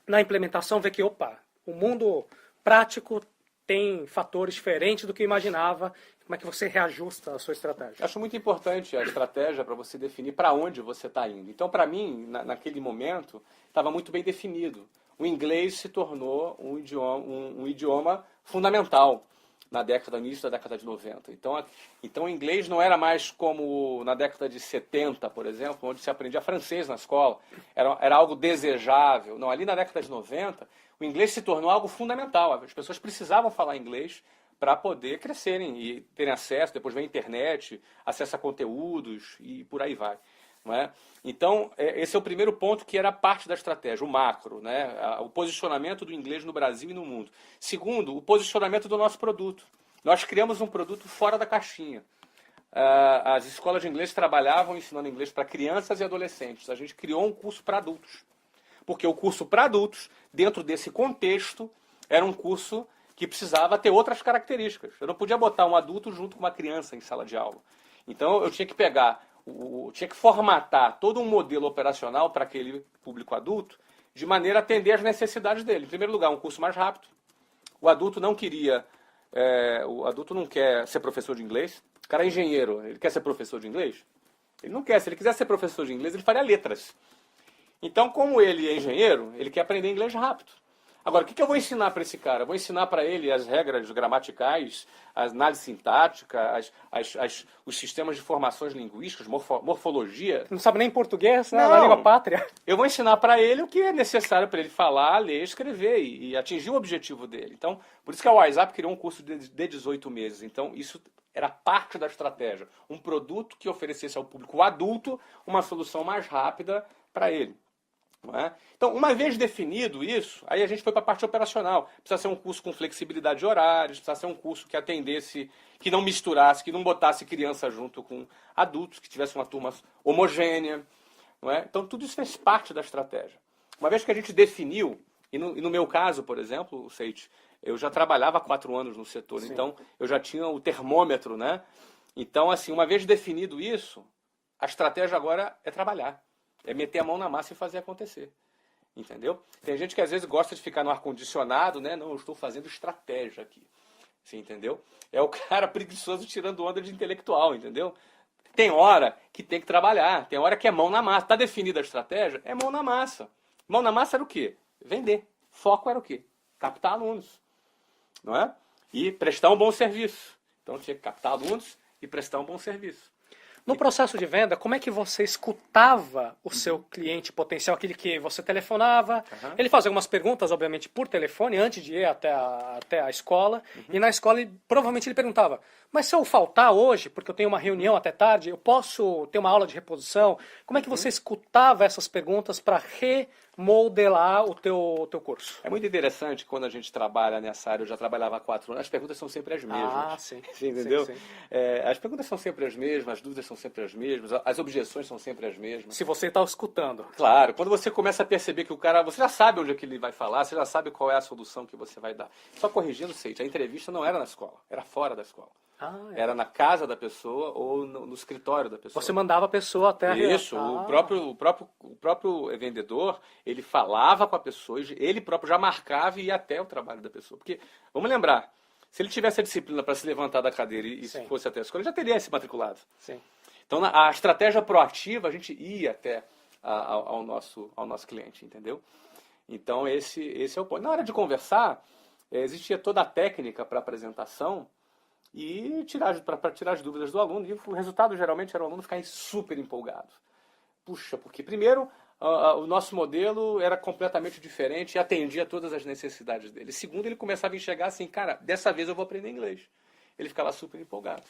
na implementação vê que, opa, o mundo prático tem fatores diferentes do que eu imaginava. Como é que você reajusta a sua estratégia? Acho muito importante a estratégia para você definir para onde você está indo. Então, para mim, naquele momento, estava muito bem definido. O inglês se tornou um idioma fundamental no início da década de 90. Então o inglês não era mais como na década de 70, por exemplo, onde se aprendia francês na escola. Era algo desejável. Não, ali na década de 90, o inglês se tornou algo fundamental. As pessoas precisavam falar inglês para poder crescerem e terem acesso, depois vem a internet, acesso a conteúdos e por aí vai. Não é? Então, esse é o primeiro ponto que era parte da estratégia, o macro, né? O posicionamento do inglês no Brasil e no mundo. Segundo, o posicionamento do nosso produto. Nós criamos um produto fora da caixinha. As escolas de inglês trabalhavam ensinando inglês para crianças e adolescentes. A gente criou um curso para adultos. Porque o curso para adultos, dentro desse contexto, era um curso que precisava ter outras características. Eu não podia botar um adulto junto com uma criança em sala de aula. Então, eu tinha que tinha que formatar todo um modelo operacional para aquele público adulto, de maneira a atender às necessidades dele. Em primeiro lugar, um curso mais rápido. O adulto não quer ser professor de inglês. O cara é engenheiro, ele quer ser professor de inglês? Ele não quer. Se ele quiser ser professor de inglês, ele faria letras. Então, como ele é engenheiro, ele quer aprender inglês rápido. Agora, o que eu vou ensinar para esse cara? Eu vou ensinar para ele as regras gramaticais, a análise sintática, os sistemas de formações linguísticas, morfologia. Não sabe nem português, né? Na Não. língua pátria. Eu vou ensinar para ele o que é necessário para ele falar, ler, escrever e atingir o objetivo dele. Então, por isso que a WhatsApp criou um curso de 18 meses. Então, isso era parte da estratégia. Um produto que oferecesse ao público adulto uma solução mais rápida para ele. Não é? Então, uma vez definido isso, aí a gente foi para a parte operacional. Precisa ser um curso com flexibilidade de horários, precisa ser um curso que atendesse, que não misturasse, que não botasse criança junto com adultos, que tivesse uma turma homogênea. Não é? Então, tudo isso fez parte da estratégia. Uma vez que a gente definiu, e no meu caso, por exemplo, Seite, eu já trabalhava há 4 anos no setor, Sim. Então eu já tinha o termômetro, né? Então, assim, uma vez definido isso, a estratégia agora é trabalhar. É meter a mão na massa e fazer acontecer. Entendeu? Tem gente que às vezes gosta de ficar no ar-condicionado, né? Não, eu estou fazendo estratégia aqui. Você entendeu? É o cara preguiçoso tirando onda de intelectual, entendeu? Tem hora que tem que trabalhar, tem hora que é mão na massa. Está definida a estratégia? É mão na massa. Mão na massa era o quê? Vender. Foco era o quê? Captar alunos. Não é? E prestar um bom serviço. Então tinha que captar alunos e prestar um bom serviço. No processo de venda, como é que você escutava o seu cliente potencial, aquele que você telefonava? Ele fazia algumas perguntas, obviamente, por telefone, antes de ir até a escola. E na escola, provavelmente, ele perguntava, mas se eu faltar hoje, porque eu tenho uma reunião até tarde, eu posso ter uma aula de reposição? Como é que você escutava essas perguntas para remodelar o teu curso? É muito interessante quando a gente trabalha nessa área, eu já trabalhava há 4 anos, as perguntas são sempre as mesmas. Ah, sim. Você entendeu? Sim. As perguntas são sempre as mesmas, as dúvidas são sempre as mesmas, as objeções são sempre as mesmas. Se você está escutando. Claro, quando você começa a perceber que o cara, você já sabe onde é que ele vai falar, você já sabe qual é a solução que você vai dar. Só corrigindo, Seite, a entrevista não era na escola, era fora da escola. Era na casa da pessoa ou no escritório da pessoa. Você mandava a pessoa até a Isso, o próprio vendedor, ele falava com a pessoa, ele próprio já marcava e ia até o trabalho da pessoa. Porque, vamos lembrar, se ele tivesse a disciplina para se levantar da cadeira e se fosse até a escola, ele já teria se matriculado. Sim. Então, a estratégia proativa, a gente ia até ao nosso cliente, entendeu? Então, esse é o ponto. Na hora de conversar, existia toda a técnica para apresentação e para tirar as dúvidas do aluno. E o resultado, geralmente, era o aluno ficar super empolgado. Puxa, porque, primeiro, o nosso modelo era completamente diferente e atendia a todas as necessidades dele. Segundo, ele começava a enxergar assim, cara, dessa vez eu vou aprender inglês. Ele ficava super empolgado.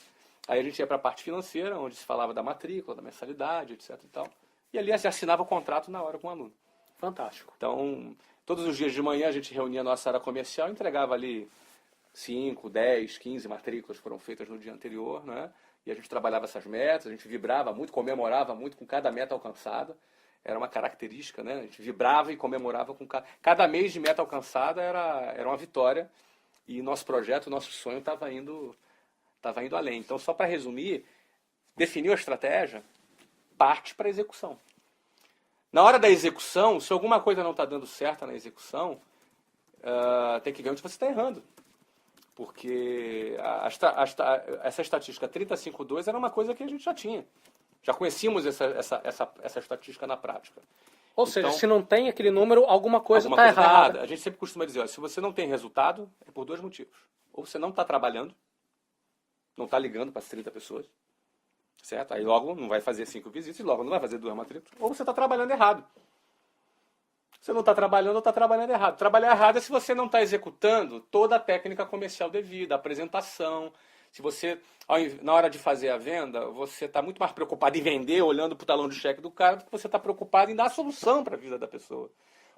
Aí a gente ia para a parte financeira, onde se falava da matrícula, da mensalidade, etc. e tal. E ali se assinava o contrato na hora com o aluno. Fantástico. Então, todos os dias de manhã a gente reunia a nossa área comercial e entregava ali 5, 10, 15 matrículas foram feitas no dia anterior, né? E a gente trabalhava essas metas, a gente vibrava muito, comemorava muito com cada meta alcançada. Era uma característica, né? A gente vibrava e comemorava com cada mês de meta alcançada era uma vitória. E nosso projeto, nosso sonho estava indo além. Então, só para resumir, definiu a estratégia, parte para a execução. Na hora da execução, se alguma coisa não está dando certo na execução, tem que ver onde você está errando. Porque essa estatística 35.2 era uma coisa que a gente já tinha. Já conhecíamos essa estatística na prática. Ou seja, se não tem aquele número, alguma coisa está errada. A gente sempre costuma dizer, se você não tem resultado, é por 2 motivos. Ou você não está trabalhando, não está ligando para as 30 pessoas, certo? Aí logo não vai fazer 5 visitas e logo não vai fazer 2 matrículas. Ou você está trabalhando errado. Você não está trabalhando ou está trabalhando errado. Trabalhar errado é se você não está executando toda a técnica comercial devida, a apresentação. Se você, na hora de fazer a venda, você está muito mais preocupado em vender, olhando para o talão de cheque do cara, do que você está preocupado em dar a solução para a vida da pessoa.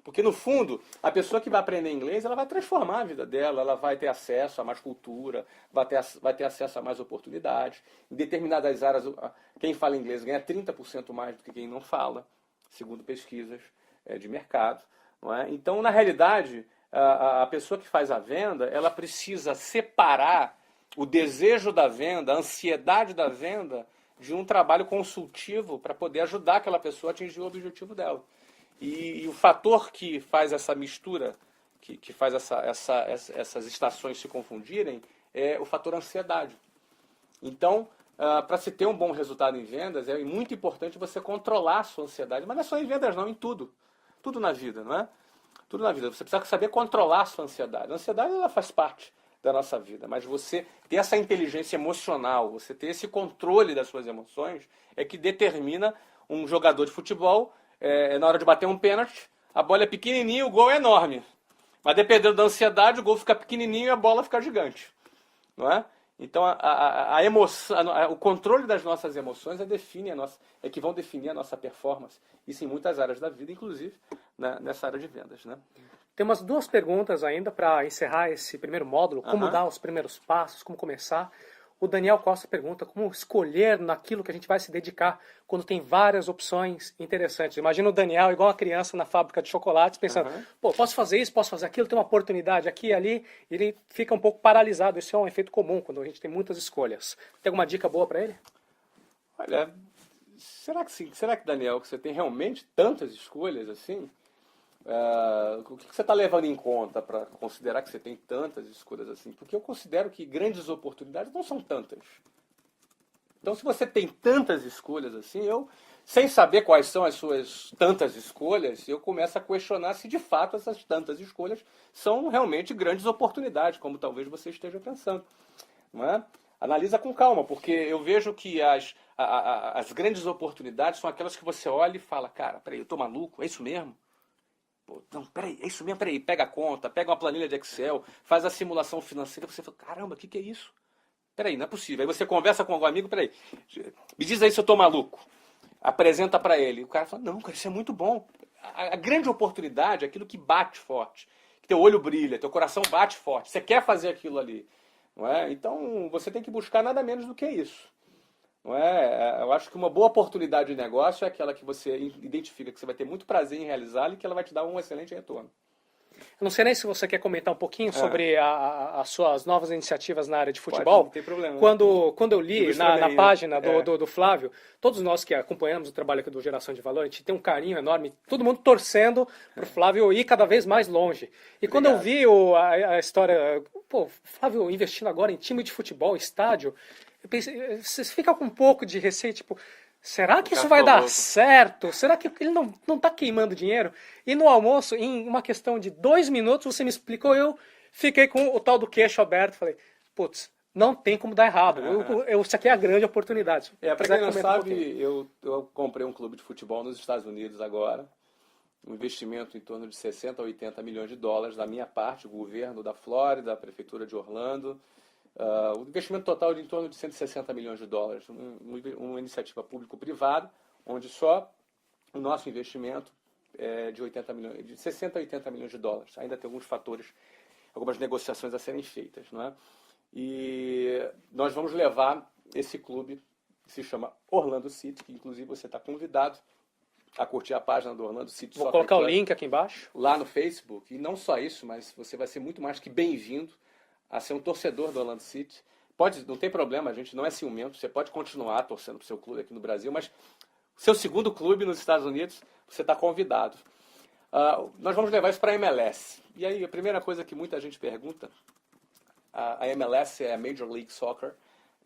Porque, no fundo, a pessoa que vai aprender inglês, ela vai transformar a vida dela, ela vai ter acesso a mais cultura, vai ter acesso a mais oportunidades. Em determinadas áreas, quem fala inglês ganha 30% mais do que quem não fala, segundo pesquisas de mercado. Não é? Então, na realidade, a pessoa que faz a venda, ela precisa separar o desejo da venda, a ansiedade da venda, de um trabalho consultivo para poder ajudar aquela pessoa a atingir o objetivo dela. E o fator que faz essa mistura, que faz essas estações se confundirem, é o fator ansiedade. Então, para se ter um bom resultado em vendas, é muito importante você controlar a sua ansiedade. Mas não é só em vendas não, em tudo. Tudo na vida, não é? Tudo na vida. Você precisa saber controlar a sua ansiedade. A ansiedade, ela faz parte da nossa vida, mas você ter essa inteligência emocional, você ter esse controle das suas emoções, é que determina um jogador de futebol, na hora de bater um pênalti, a bola é pequenininha, o gol é enorme. Mas dependendo da ansiedade, o gol fica pequenininho e a bola fica gigante. Não é? Então, a emoção, o controle das nossas emoções é que vão definir a nossa performance. Isso em muitas áreas da vida, inclusive nessa área de vendas. Né? Tem umas 2 perguntas ainda para encerrar esse primeiro módulo. Como dar os primeiros passos, como começar. O Daniel Costa pergunta como escolher naquilo que a gente vai se dedicar quando tem várias opções interessantes. Imagina o Daniel igual uma criança na fábrica de chocolates pensando, pô, posso fazer isso, posso fazer aquilo, tem uma oportunidade aqui e ali. E ele fica um pouco paralisado. Isso é um efeito comum quando a gente tem muitas escolhas. Tem alguma dica boa para ele? Olha, será que sim? Será que, Daniel, que você tem realmente tantas escolhas assim? O que você está levando em conta para considerar que você tem tantas escolhas assim? Porque eu considero que grandes oportunidades não são tantas. Então, se você tem tantas escolhas assim, sem saber quais são as suas tantas escolhas, eu começo a questionar se de fato essas tantas escolhas são realmente grandes oportunidades, como talvez você esteja pensando. Não é? Analisa com calma, porque eu vejo que as grandes oportunidades são aquelas que você olha e fala, cara, peraí, eu tô maluco, é isso mesmo? Pô, não, peraí, é isso mesmo, peraí, pega a conta, pega uma planilha de Excel, faz a simulação financeira, você fala, caramba, o que é isso? Peraí, não é possível. Aí você conversa com algum amigo, peraí, me diz aí se eu tô maluco. Apresenta para ele. O cara fala, não, cara, isso é muito bom. A grande oportunidade é aquilo que bate forte, que teu olho brilha, teu coração bate forte, você quer fazer aquilo ali. Não é? Então, você tem que buscar nada menos do que isso. Não é? Eu acho que uma boa oportunidade de negócio é aquela que você identifica que você vai ter muito prazer em realizá-la e que ela vai te dar um excelente retorno. Eu não sei nem se você quer comentar um pouquinho sobre as suas novas iniciativas na área de futebol. Não tem problema. Quando eu li na página do Flávio, todos nós que acompanhamos o trabalho aqui do Geração de Valor, a gente tem um carinho enorme, todo mundo torcendo para o Flávio ir cada vez mais longe. E quando eu vi a história, pô, Flávio investindo agora em time de futebol, estádio, eu pensei, você fica com um pouco de receio, tipo... Será que isso vai dar certo? Será que ele não está queimando dinheiro? E no almoço, em uma questão de 2 minutos, você me explicou, eu fiquei com o tal do queixo aberto. Falei, putz, não tem como dar errado. Isso aqui é a grande oportunidade. Para quem não sabe, eu comprei um clube de futebol nos Estados Unidos agora. Um investimento em torno de 60 a 80 milhões de dólares da minha parte, o governo da Flórida, a prefeitura de Orlando. O investimento total de em torno de 160 milhões de dólares, uma iniciativa público-privada, onde só o nosso investimento é de 60 a 80 milhões de dólares. Ainda tem alguns fatores, algumas negociações a serem feitas. Não é? E nós vamos levar esse clube, que se chama Orlando City, que inclusive você está convidado a curtir a página do Orlando City. Vou colocar o link aqui embaixo. Lá no Facebook. E não só isso, mas você vai ser muito mais que bem-vindo a ser um torcedor do Orlando City. Não tem problema, a gente não é ciumento, você pode continuar torcendo para o seu clube aqui no Brasil, mas seu segundo clube nos Estados Unidos, você está convidado. Nós vamos levar isso para a MLS. E aí, a primeira coisa que muita gente pergunta, a MLS é a Major League Soccer,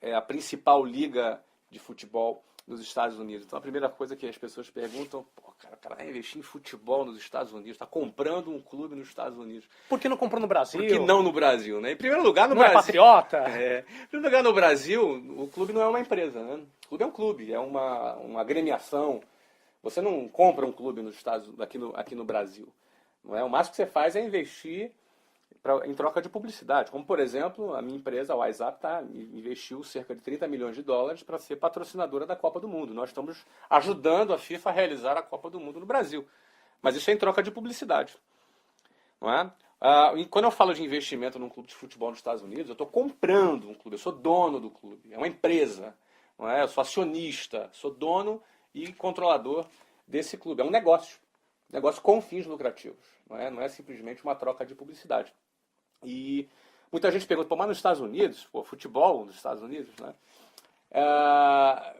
é a principal liga de futebol nos Estados Unidos. Então, a primeira coisa que as pessoas perguntam, pô, cara, o cara vai investir em futebol nos Estados Unidos, está comprando um clube nos Estados Unidos. Por que não comprou no Brasil? Por que não no Brasil, né? Em primeiro lugar, no não Brasil... é patriota? Em primeiro lugar, no Brasil, o clube não é uma empresa, né? O clube é um clube, é uma agremiação. Você não compra um clube nos aqui no Brasil. Não é? O máximo que você faz é investir em troca de publicidade. Como, por exemplo, a minha empresa, a WhatsApp, investiu cerca de 30 milhões de dólares para ser patrocinadora da Copa do Mundo. Nós estamos ajudando a FIFA a realizar a Copa do Mundo no Brasil. Mas isso é em troca de publicidade. Não é? E quando eu falo de investimento num clube de futebol nos Estados Unidos, eu estou comprando um clube, eu sou dono do clube. É uma empresa. Não é? Eu sou acionista, sou dono e controlador desse clube. É um negócio. Negócio com fins lucrativos. Não é simplesmente uma troca de publicidade. E muita gente pergunta, mas nos Estados Unidos, futebol nos Estados Unidos, né?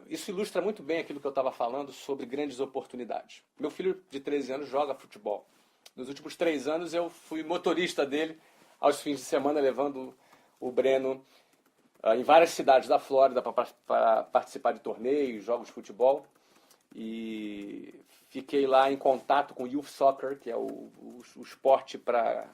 Isso ilustra muito bem aquilo que eu estava falando sobre grandes oportunidades. Meu filho de 13 anos joga futebol. Nos últimos 3 anos eu fui motorista dele aos fins de semana, levando o Breno em várias cidades da Flórida para participar de torneios, jogos de futebol. e fiquei lá em contato com o Youth Soccer, que é o esporte para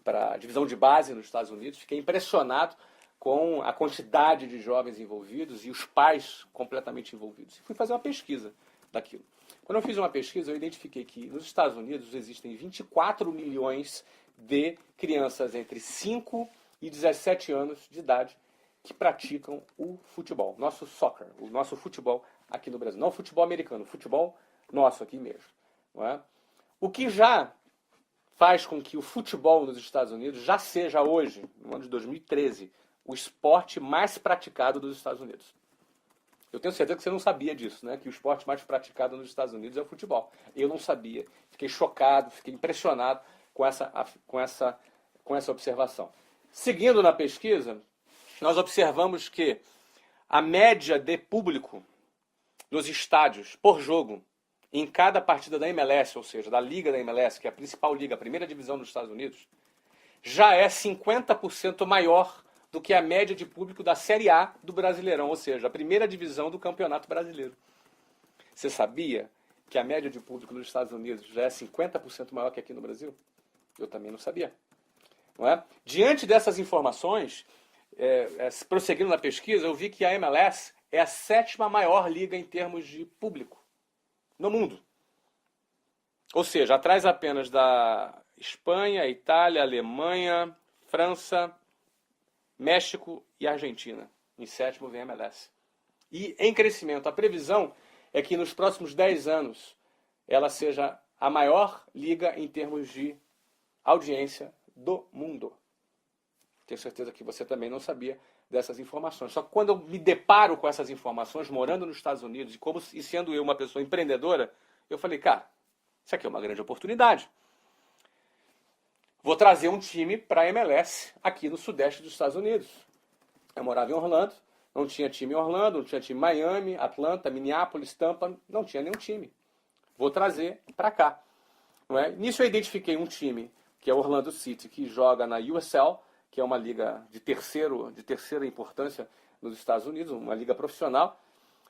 a divisão de base nos Estados Unidos. Fiquei impressionado com a quantidade de jovens envolvidos e os pais completamente envolvidos. Fui fazer uma pesquisa daquilo. Quando eu fiz uma pesquisa, eu identifiquei que nos Estados Unidos existem 24 milhões de crianças entre 5 e 17 anos de idade que praticam o futebol, nosso soccer, o nosso futebol aqui no Brasil. Não o futebol americano, o futebol nosso aqui mesmo. Não é? O que já faz com que o futebol nos Estados Unidos já seja hoje, no ano de 2013, o esporte mais praticado dos Estados Unidos. Eu tenho certeza que você não sabia disso, né? Que o esporte mais praticado nos Estados Unidos é o futebol. Eu não sabia. Fiquei chocado, fiquei impressionado com essa observação. Seguindo na pesquisa, nós observamos que a média de público nos estádios por jogo em cada partida da MLS, ou seja, da liga da MLS, que é a principal liga, a primeira divisão dos Estados Unidos, já é 50% maior do que a média de público da Série A do Brasileirão, ou seja, a primeira divisão do Campeonato Brasileiro. Você sabia que a média de público nos Estados Unidos já é 50% maior que aqui no Brasil? Eu também não sabia. Não é? Diante dessas informações, prosseguindo na pesquisa, eu vi que a MLS é a 7ª maior liga em termos de público no mundo. Ou seja, atrás apenas da Espanha, Itália, Alemanha, França, México e Argentina. Em 7º vem a MLS. E em crescimento. A previsão é que nos próximos 10 anos ela seja a maior liga em termos de audiência do mundo. Tenho certeza que você também não sabia dessas informações. Só que quando eu me deparo com essas informações, morando nos Estados Unidos e sendo eu uma pessoa empreendedora, eu falei, cara, isso aqui é uma grande oportunidade. Vou trazer um time para a MLS aqui no sudeste dos Estados Unidos. Eu morava em Orlando, não tinha time em Orlando, não tinha time em Miami, Atlanta, Minneapolis, Tampa, não tinha nenhum time. Vou trazer para cá. Não é? Nisso eu identifiquei um time, que é o Orlando City, que joga na USL, que é uma liga de terceira importância nos Estados Unidos, uma liga profissional,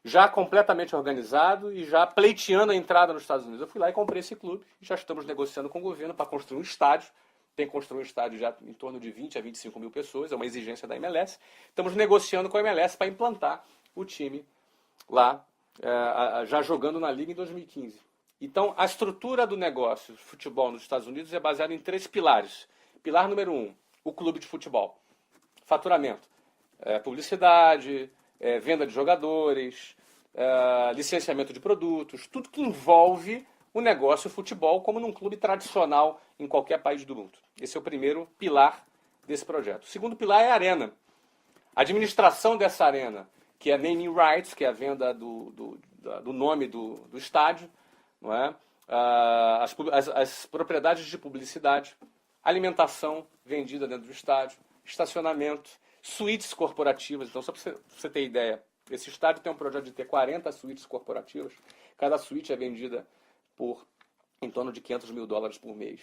já completamente organizado e já pleiteando a entrada nos Estados Unidos. Eu fui lá e comprei esse clube, já estamos negociando com o governo para construir um estádio. Tem que construir um estádio já em torno de 20 a 25 mil pessoas, é uma exigência da MLS. Estamos negociando com a MLS para implantar o time lá, já jogando na liga em 2015. Então, a estrutura do negócio de futebol nos Estados Unidos é baseada em 3 pilares. Pilar número 1, o clube de futebol. Faturamento, publicidade, venda de jogadores, licenciamento de produtos, tudo que envolve o negócio futebol como num clube tradicional em qualquer país do mundo. Esse é o primeiro pilar desse projeto. O segundo pilar é a arena. A administração dessa arena, que é naming rights, que é a venda do nome do estádio, não é? As propriedades de publicidade, alimentação vendida dentro do estádio, estacionamento, suítes corporativas. Então, só para você ter ideia, esse estádio tem um projeto de ter 40 suítes corporativas. Cada suíte é vendida por em torno de $500 mil por mês.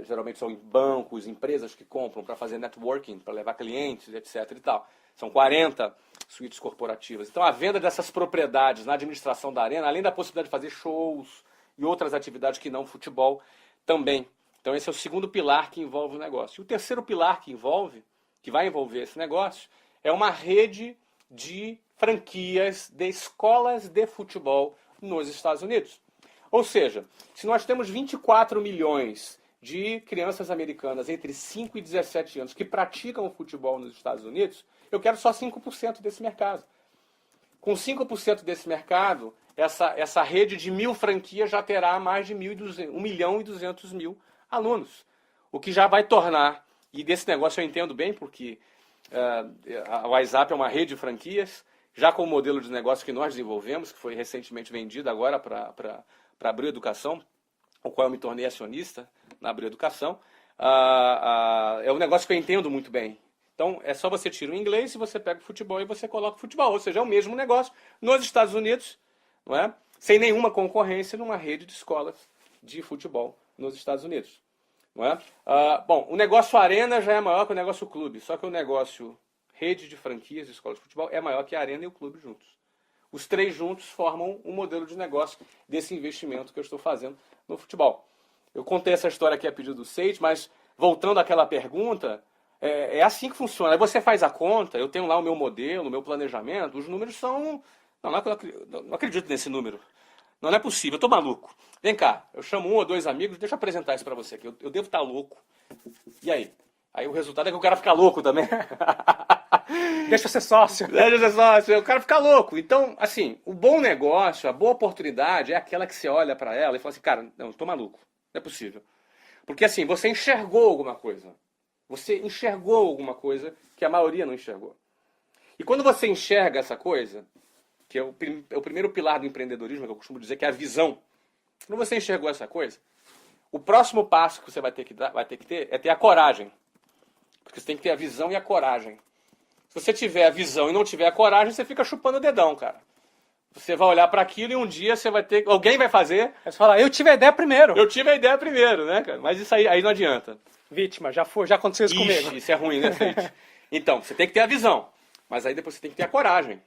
Geralmente são bancos, empresas que compram para fazer networking, para levar clientes, etc. e tal. São 40 suítes corporativas. Então, a venda dessas propriedades na administração da arena, além da possibilidade de fazer shows e outras atividades que não futebol, também. Então, esse é o segundo pilar que envolve o negócio. E o terceiro pilar que vai envolver esse negócio, é uma rede de franquias de escolas de futebol nos Estados Unidos. Ou seja, se nós temos 24 milhões de crianças americanas entre 5 e 17 anos que praticam o futebol nos Estados Unidos, eu quero só 5% desse mercado. Com 5% desse mercado, essa rede de 1.000 franquias já terá mais de 1.200.000 alunos. O que já vai tornar, e desse negócio eu entendo bem, porque a WhatsApp é uma rede de franquias, já com o modelo de negócio que nós desenvolvemos, que foi recentemente vendido agora para Abril Educação, o qual eu me tornei acionista na Abril Educação, é um negócio que eu entendo muito bem. Então, é só você tirar o inglês e você pega o futebol e você coloca o futebol. Ou seja, é o mesmo negócio nos Estados Unidos, não é? Sem nenhuma concorrência numa rede de escolas de futebol nos Estados Unidos. Não é? Bom, o negócio arena já é maior que o negócio clube, só que o negócio rede de franquias de escolas de futebol é maior que a arena e o clube juntos. Os três juntos formam um modelo de negócio desse investimento que eu estou fazendo no futebol. Eu contei essa história aqui a pedido do Sage, mas voltando àquela pergunta, é assim que funciona. Aí você faz a conta, eu tenho lá o meu modelo, o meu planejamento, os números são... Não acredito nesse número. Não é possível, eu estou maluco. Vem cá, eu chamo 1 ou 2 amigos, deixa eu apresentar isso para você aqui. Eu devo estar louco. E aí? Aí o resultado é que o cara fica louco também. Deixa eu ser sócio. Deixa eu ser sócio, o cara fica louco. Então, assim, o bom negócio, a boa oportunidade é aquela que você olha para ela e fala assim, cara, não, eu estou maluco. Não é possível. Porque assim, você enxergou alguma coisa. Você enxergou alguma coisa que a maioria não enxergou. E quando você enxerga essa coisa, que é o primeiro pilar do empreendedorismo, que eu costumo dizer que é a visão. Quando você enxergou essa coisa, o próximo passo que você vai ter que ter é ter a coragem. Porque você tem que ter a visão e a coragem. Se você tiver a visão e não tiver a coragem, você fica chupando o dedão, cara. Você vai olhar para aquilo e um dia você vai ter... Alguém vai fazer... Aí você fala, eu tive a ideia primeiro. Eu tive a ideia primeiro, né, cara? Mas isso aí não adianta. Vítima, já aconteceu isso comigo. Isso é ruim, né, Feite? Então, você tem que ter a visão. Mas aí depois você tem que ter a coragem.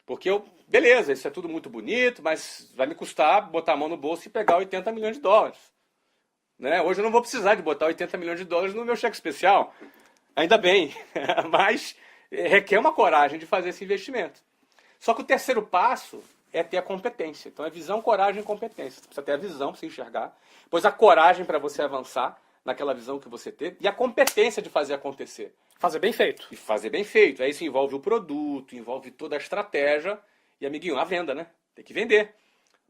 Porque beleza, isso é tudo muito bonito, mas vai me custar botar a mão no bolso e pegar 80 milhões de dólares. Né? Hoje eu não vou precisar de botar 80 milhões de dólares no meu cheque especial. Ainda bem. Mas requer uma coragem de fazer esse investimento. Só que o terceiro passo é ter a competência. Então é visão, coragem e competência. Você precisa ter a visão para você enxergar, depois a coragem para você avançar naquela visão que você teve e a competência de fazer acontecer. Fazer bem feito. E fazer bem feito. Aí isso envolve o produto, envolve toda a estratégia e, amiguinho, a venda, né? Tem que vender.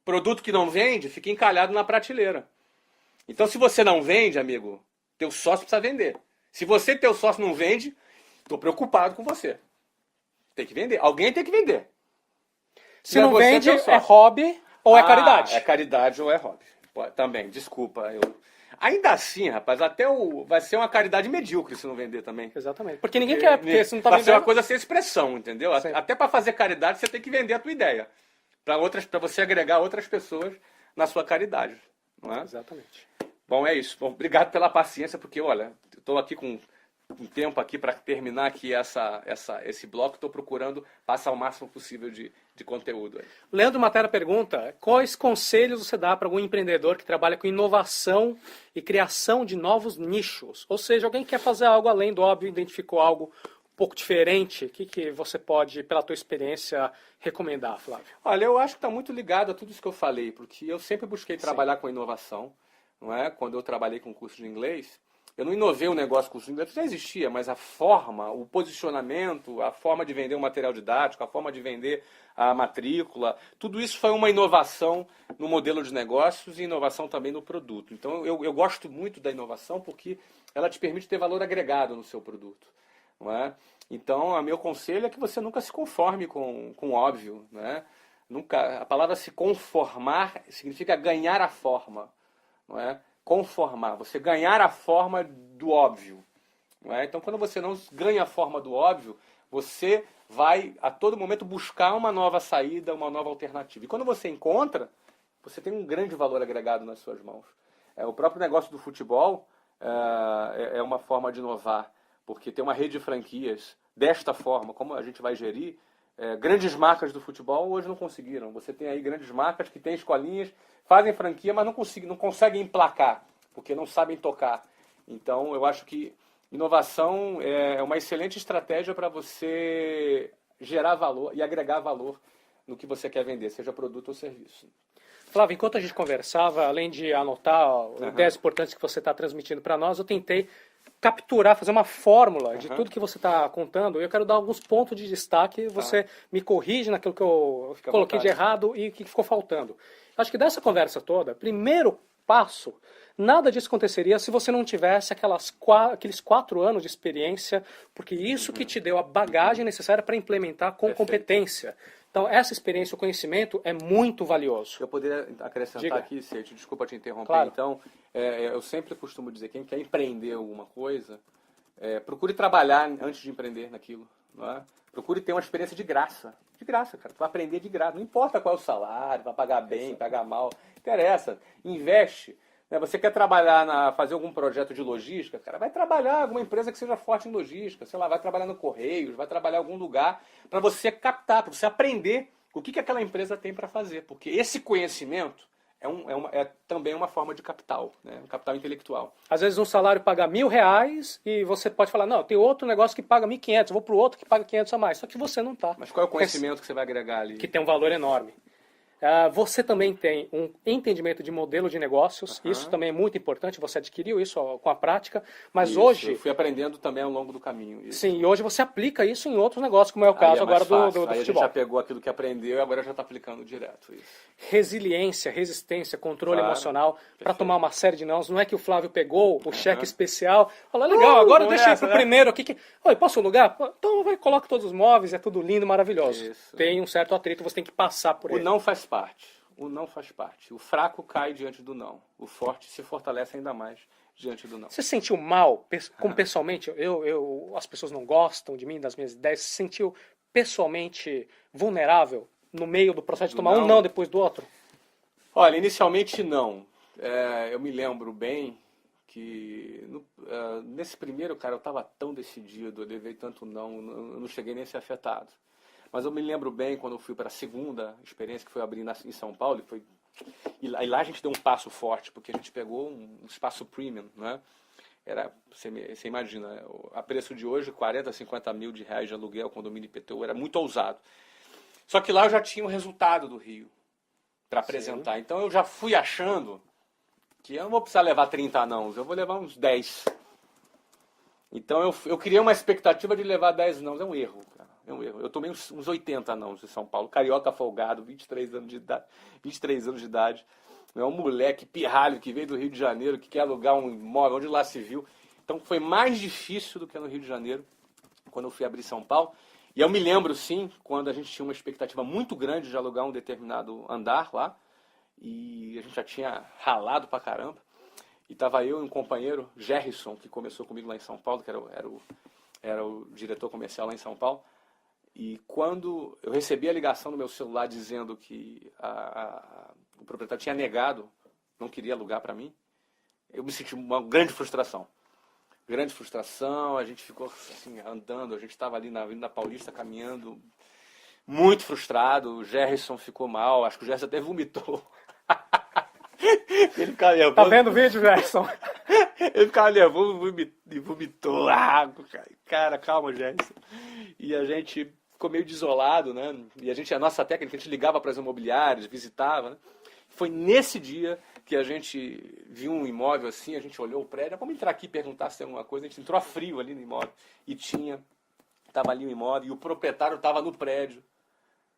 Produto que não vende fica encalhado na prateleira. Então se você não vende, amigo, teu sócio precisa vender. Se você, teu sócio, não vende, estou preocupado com você. Tem que vender. Alguém tem que vender. Se não vende, é hobby ou é caridade? É caridade ou é hobby. Também, desculpa. Ainda assim, rapaz, vai ser uma caridade medíocre se não vender também. Exatamente. Porque ninguém quer, porque se não tá vendendo... Vai ser uma coisa sem expressão, entendeu? Sim. Até para fazer caridade, você tem que vender a tua ideia. Para você agregar outras pessoas na sua caridade. Não é? Exatamente. Bom, é isso. Bom, obrigado pela paciência, porque, olha, eu estou aqui com um tempo aqui para terminar aqui esse bloco. Estou procurando passar o máximo possível de conteúdo. Aí. Leandro Matera pergunta, quais conselhos você dá para algum empreendedor que trabalha com inovação e criação de novos nichos? Ou seja, alguém que quer fazer algo além do óbvio, identificou algo um pouco diferente. O que você pode, pela tua experiência, recomendar, Flávio? Olha, eu acho que está muito ligado a tudo isso que eu falei, porque eu sempre busquei trabalhar com inovação. Não é? Quando eu trabalhei com curso de inglês, eu não inovei um negócio com curso de inglês, já existia, mas a forma, o posicionamento, a forma de vender um material didático, a forma de vender a matrícula, tudo isso foi uma inovação no modelo de negócios e inovação também no produto. Então eu gosto muito da inovação porque ela te permite ter valor agregado no seu produto. Não é? Então, o meu conselho é que você nunca se conforme com o óbvio. Não é? Nunca, a palavra se conformar significa ganhar a forma. Não é? Conformar, você ganhar a forma do óbvio. Não é? Então, quando você não ganha a forma do óbvio, você vai a todo momento buscar uma nova saída, uma nova alternativa. E quando você encontra, você tem um grande valor agregado nas suas mãos. O próprio negócio do futebol é uma forma de inovar, porque tem uma rede de franquias desta forma, como a gente vai gerir, grandes marcas do futebol hoje não conseguiram. Você tem aí grandes marcas que têm escolinhas, fazem franquia, mas não conseguem emplacar, porque não sabem tocar. Então, eu acho que inovação é uma excelente estratégia para você gerar valor e agregar valor no que você quer vender, seja produto ou serviço. Flávio, enquanto a gente conversava, além de anotar ideias importantes que você está transmitindo para nós, eu tentei capturar, fazer uma fórmula de tudo que você está contando. Eu quero dar alguns pontos de destaque, você me corrige naquilo que eu coloquei de errado e o que ficou faltando. Acho que dessa conversa toda, primeiro passo, nada disso aconteceria se você não tivesse aqueles 4 anos de experiência, porque isso que te deu a bagagem necessária para implementar com competência. Então, essa experiência, o conhecimento é muito valioso. Eu poderia acrescentar aqui, Sete, desculpa te interromper. Claro. Então, eu sempre costumo dizer, quem quer empreender alguma coisa, procure trabalhar antes de empreender naquilo. Não é? Procure ter uma experiência de graça. De graça, cara. Tu vai aprender de graça. Não importa qual é o salário, vai pagar bem, pagar mal. Não interessa. Investe. Você quer trabalhar, fazer algum projeto de logística, cara, vai trabalhar em alguma empresa que seja forte em logística, sei lá, vai trabalhar no Correios, vai trabalhar em algum lugar para você captar, para você aprender o que aquela empresa tem para fazer. Porque esse conhecimento é também uma forma de capital, né? Um capital intelectual. Às vezes um salário paga R$1.000 e você pode falar, não, tem outro negócio que paga 1.500, eu vou para o outro que paga 500 a mais. Só que você não está. Mas qual é o conhecimento que você vai agregar ali? Que tem um valor enorme. Você também tem um entendimento de modelo de negócios, isso também é muito importante, você adquiriu isso com a prática, mas Isso, hoje... eu fui aprendendo também ao longo do caminho. Isso. Sim, e hoje você aplica isso em outros negócios, como é o caso agora do Aí futebol. a gente já pegou aquilo que aprendeu e agora já está aplicando direto. Isso. Resiliência, resistência, controle Claro, emocional, para perfeito. tomar uma série de nãos. Não é que o Flávio pegou o cheque especial, falou, legal, agora deixa eu ir pro primeiro aqui. Oi, posso alugar? Então vai, coloca todos os móveis, é tudo lindo, maravilhoso. Isso. Tem um certo atrito, você tem que passar por ele. O não faz parte. O não faz parte. O fraco cai diante do não. O forte se fortalece ainda mais diante do não. Você se sentiu mal, como pessoalmente? As pessoas não gostam de mim, das minhas ideias. Você se sentiu pessoalmente vulnerável no meio do processo de tomar um não depois do outro? Olha, inicialmente não. Eu me lembro bem que nesse primeiro, cara, eu estava tão decidido, eu levei tanto não, eu não cheguei nem a ser afetado. Mas eu me lembro bem quando eu fui para a segunda experiência, que foi abrir em São Paulo, e lá a gente deu um passo forte, porque a gente pegou um espaço premium, né? Você imagina, a preço de hoje, 40, 50 mil de reais de aluguel, condomínio IPTU, era muito ousado. Só que lá eu já tinha o resultado do Rio para apresentar. Sim. Então eu já fui achando que eu não vou precisar levar 30 nãos, eu vou levar uns 10. Então eu criei uma expectativa de levar 10 nãos, é um erro, cara. É um erro. Eu tomei uns 80 nãos em São Paulo, carioca folgado, 23 anos de idade. É um moleque pirralho que veio do Rio de Janeiro, que quer alugar um imóvel, onde lá se viu. Então foi mais difícil do que no Rio de Janeiro, quando eu fui abrir São Paulo. E eu me lembro, sim, quando a gente tinha uma expectativa muito grande de alugar um determinado andar lá, e a gente já tinha ralado pra caramba. E estava eu e um companheiro, Gerrison, que começou comigo lá em São Paulo, que era o diretor comercial lá em São Paulo. E quando eu recebi a ligação no meu celular dizendo que o proprietário tinha negado, não queria alugar para mim, eu me senti uma grande frustração. Grande frustração, a gente ficou assim, andando, a gente estava ali na Avenida Paulista caminhando, muito frustrado, o Gerrison ficou mal, acho que o Gerrison até vomitou. Ele ficava nervoso. Tá vendo o vídeo, Gerson? Ele ficava nervoso e vomitou água. Cara, calma, Gerson. E a gente ficou meio desolado, né? E a nossa técnica, a gente ligava para as imobiliárias, visitava, né? Foi nesse dia que a gente viu um imóvel assim, a gente olhou o prédio, vamos entrar aqui e perguntar se tem alguma coisa. A gente entrou a frio ali no imóvel e estava ali o imóvel e o proprietário estava no prédio.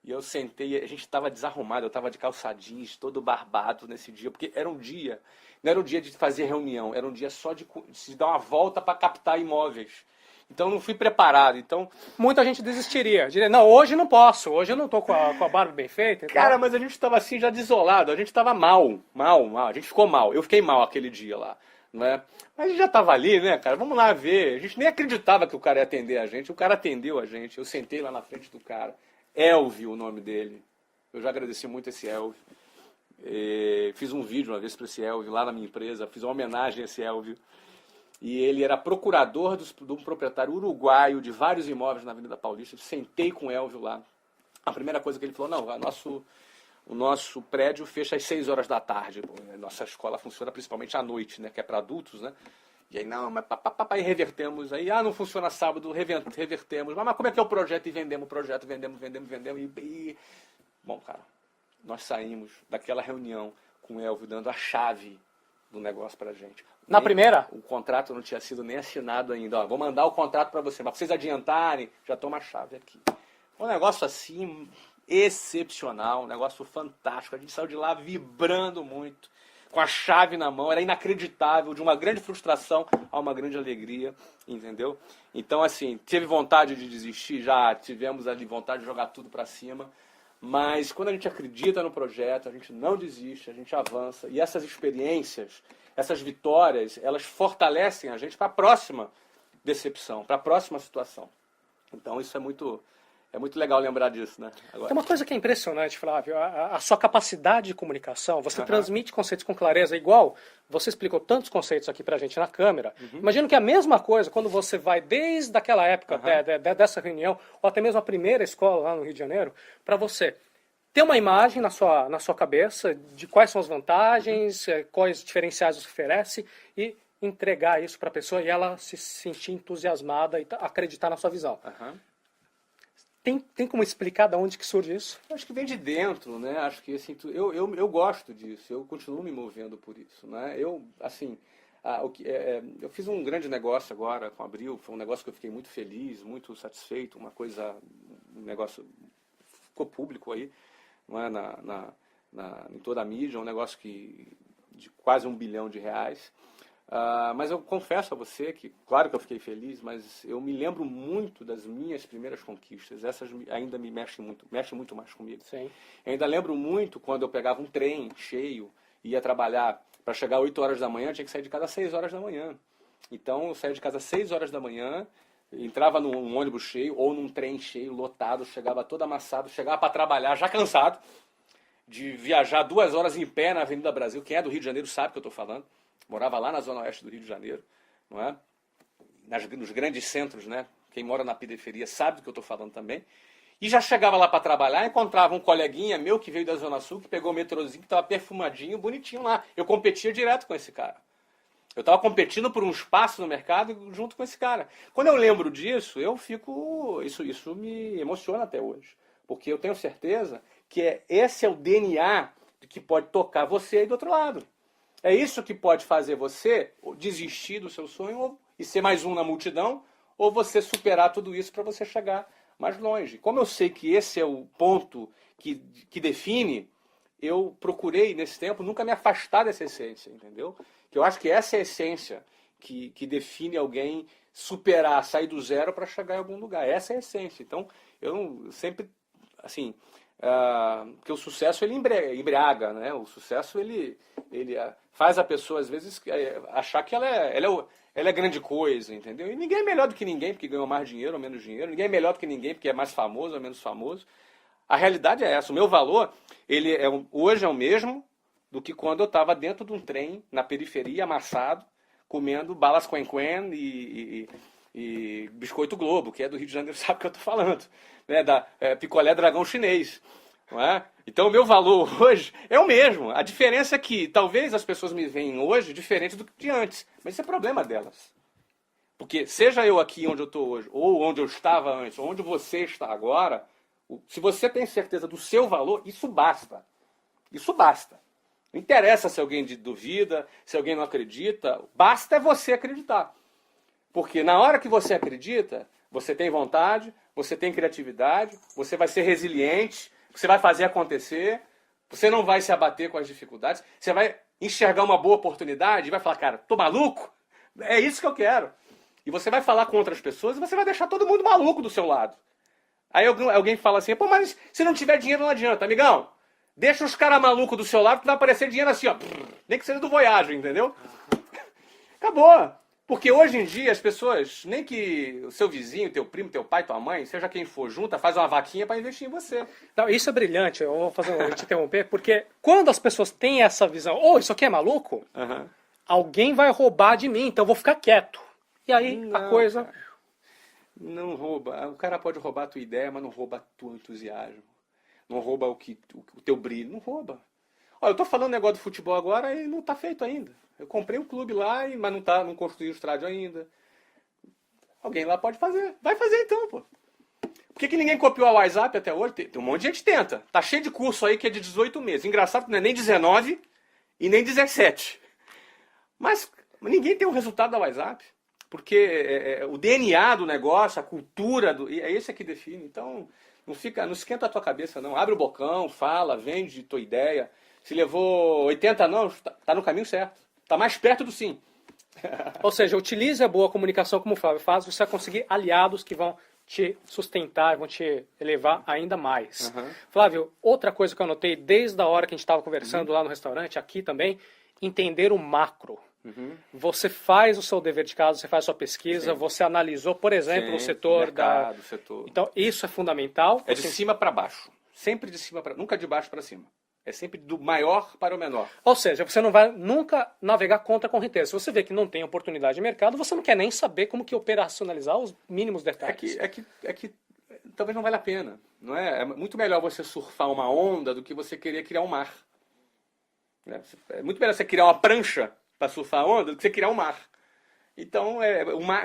E eu sentei, a gente estava desarrumado, eu estava de calça jeans, todo barbado nesse dia, porque era um dia, não era um dia de fazer reunião, era um dia só de se dar uma volta para captar imóveis. Então eu não fui preparado. Então muita gente desistiria, diria, não, hoje não posso, hoje eu não estou com a barba bem feita. Então... Cara, mas a gente estava assim já desolado, a gente estava mal, a gente ficou mal, eu fiquei mal aquele dia lá. Não é? Mas a gente já estava ali, né, cara? Vamos lá ver. A gente nem acreditava que o cara ia atender a gente, o cara atendeu a gente, eu sentei lá na frente do cara. Elvio, o nome dele. Eu já agradeci muito esse Elvio. Fiz um vídeo uma vez para esse Elvio lá na minha empresa, fiz uma homenagem a esse Elvio. E ele era procurador de um proprietário uruguaio de vários imóveis na Avenida Paulista. Eu sentei com o Elvio lá. A primeira coisa que ele falou, não, o nosso prédio fecha às 6 horas da tarde. Nossa escola funciona principalmente à noite, né, que é para adultos, né? E aí, não, mas aí revertemos. Aí, não funciona sábado, revertemos. Mas como é que é o projeto? E vendemos o projeto, vendemos. Bom, cara, nós saímos daquela reunião com o Elvio dando a chave do negócio pra gente. Na primeira? O contrato não tinha sido nem assinado ainda. Ó, vou mandar o contrato para você, mas pra vocês adiantarem, já toma a chave aqui. Um negócio assim, excepcional, um negócio fantástico. A gente saiu de lá vibrando muito, com a chave na mão, era inacreditável, de uma grande frustração a uma grande alegria, entendeu? Então, assim, teve vontade de desistir? Já tivemos ali vontade de jogar tudo para cima, mas quando a gente acredita no projeto, a gente não desiste, a gente avança, e essas experiências, essas vitórias, elas fortalecem a gente para a próxima decepção, para a próxima situação. Então, isso é muito legal lembrar disso, né? Agora. Tem uma coisa que é impressionante, Flávio, a sua capacidade de comunicação, você transmite conceitos com clareza, igual você explicou tantos conceitos aqui pra gente na câmera. Imagino que a mesma coisa, quando você vai desde aquela época, dessa reunião, ou até mesmo a primeira escola lá no Rio de Janeiro, para você ter uma imagem na sua cabeça de quais são as vantagens, quais diferenciais você oferece e entregar isso para a pessoa e ela se sentir entusiasmada e acreditar na sua visão. Aham. Tem como explicar de onde que surge isso? Eu acho que vem de dentro, né? Acho que assim, eu gosto disso, eu continuo me movendo por isso, né? Eu, assim, eu fiz um grande negócio agora com a Abril, foi um negócio que eu fiquei muito feliz, muito satisfeito, um negócio ficou público aí, não é? Em toda a mídia, um negócio de quase R$ 1 bilhão. Mas eu confesso a você que, claro que eu fiquei feliz, mas eu me lembro muito das minhas primeiras conquistas. Essas ainda me mexem muito mais comigo. Sim. Eu ainda lembro muito quando eu pegava um trem cheio, ia trabalhar para chegar às 8 horas da manhã, eu tinha que sair de casa às 6 horas da manhã. Então eu saía de casa às 6 horas da manhã, entrava num ônibus cheio ou num trem cheio, lotado, chegava todo amassado, chegava para trabalhar já cansado de viajar 2 horas em pé na Avenida Brasil. Quem é do Rio de Janeiro sabe o que eu estou falando. Morava lá na zona oeste do Rio de Janeiro, não é? Nos grandes centros, né? Quem mora na periferia sabe do que eu estou falando também. E já chegava lá para trabalhar, encontrava um coleguinha meu que veio da Zona Sul, que pegou o metrozinho, que estava perfumadinho, bonitinho lá. Eu competia direto com esse cara. Eu estava competindo por um espaço no mercado junto com esse cara. Quando eu lembro disso, isso me emociona até hoje. Porque eu tenho certeza que esse é o DNA que pode tocar você aí do outro lado. É isso que pode fazer você desistir do seu sonho e ser mais um na multidão, ou você superar tudo isso para você chegar mais longe. Como eu sei que esse é o ponto que define, eu procurei nesse tempo nunca me afastar dessa essência, entendeu? Que eu acho que essa é a essência que define alguém superar, sair do zero para chegar em algum lugar. Essa é a essência. Então, eu sempre, assim, porque o sucesso ele embriaga, né? O sucesso ele faz a pessoa às vezes achar que ela é grande coisa, entendeu? E ninguém é melhor do que ninguém porque ganhou mais dinheiro ou menos dinheiro. Ninguém é melhor do que ninguém porque é mais famoso ou menos famoso. A realidade é essa. O meu valor hoje é o mesmo do que quando eu estava dentro de um trem na periferia amassado comendo balas quen-quen e biscoito Globo, que é do Rio de Janeiro, sabe o que eu estou falando, né? Picolé dragão chinês, não é? Então o meu valor hoje é o mesmo. A diferença é que talvez as pessoas me veem hoje diferente do que de antes, mas isso é problema delas. Porque seja eu aqui onde eu estou hoje, ou onde eu estava antes, ou onde você está agora, se você tem certeza do seu valor, isso basta. Isso basta. Não interessa se alguém duvida, se alguém não acredita, basta é você acreditar. Porque na hora que você acredita, você tem vontade, você tem criatividade, você vai ser resiliente, você vai fazer acontecer, você não vai se abater com as dificuldades, você vai enxergar uma boa oportunidade e vai falar, cara, tô maluco? É isso que eu quero. E você vai falar com outras pessoas e você vai deixar todo mundo maluco do seu lado. Aí alguém fala assim, pô, mas se não tiver dinheiro não adianta, amigão. Deixa os caras malucos do seu lado que vai aparecer dinheiro assim, ó. Nem que seja do Voyage, entendeu? Acabou. Porque hoje em dia as pessoas, nem que o seu vizinho, teu primo, teu pai, tua mãe, seja quem for, junta, faz uma vaquinha para investir em você. Então, isso é brilhante, eu vou te interromper, porque quando as pessoas têm essa visão, isso aqui é maluco, alguém vai roubar de mim, então eu vou ficar quieto. E aí Não, a coisa... Cara, não rouba. O cara pode roubar a tua ideia, mas não rouba o teu entusiasmo. Não rouba o teu brilho. Não rouba. Olha, eu tô falando negócio do futebol agora e não tá feito ainda. Eu comprei um clube lá, mas não construí o estádio ainda. Alguém lá pode fazer. Vai fazer então, pô. Por que ninguém copiou a WhatsApp até hoje? Tem um monte de gente que tenta. Tá cheio de curso aí que é de 18 meses. Engraçado que não é nem 19 e nem 17. Mas ninguém tem o resultado da WhatsApp. Porque o DNA do negócio, a cultura, é esse que define. Então, não esquenta a tua cabeça, não. Abre o bocão, fala, vende tua ideia. Se levou 80 não, tá no caminho certo. Tá mais perto do sim. Ou seja, utilize a boa comunicação como o Flávio faz, você vai conseguir aliados que vão te sustentar, vão te elevar ainda mais. Flávio, outra coisa que eu anotei desde a hora que a gente estava conversando lá no restaurante, aqui também, entender o macro. Você faz o seu dever de casa, você faz a sua pesquisa, você analisou, por exemplo, o setor mercado, setor. Então, isso é fundamental. É de cima para baixo. Sempre de cima para... Nunca de baixo para cima. É sempre do maior para o menor. Ou seja, você não vai nunca navegar contra a correnteza. Se você vê que não tem oportunidade de mercado, você não quer nem saber como que operacionalizar os mínimos detalhes. É que talvez não valha a pena. Não é? É muito melhor você surfar uma onda do que você querer criar um mar. É muito melhor você criar uma prancha para surfar a onda do que você criar um mar. Então,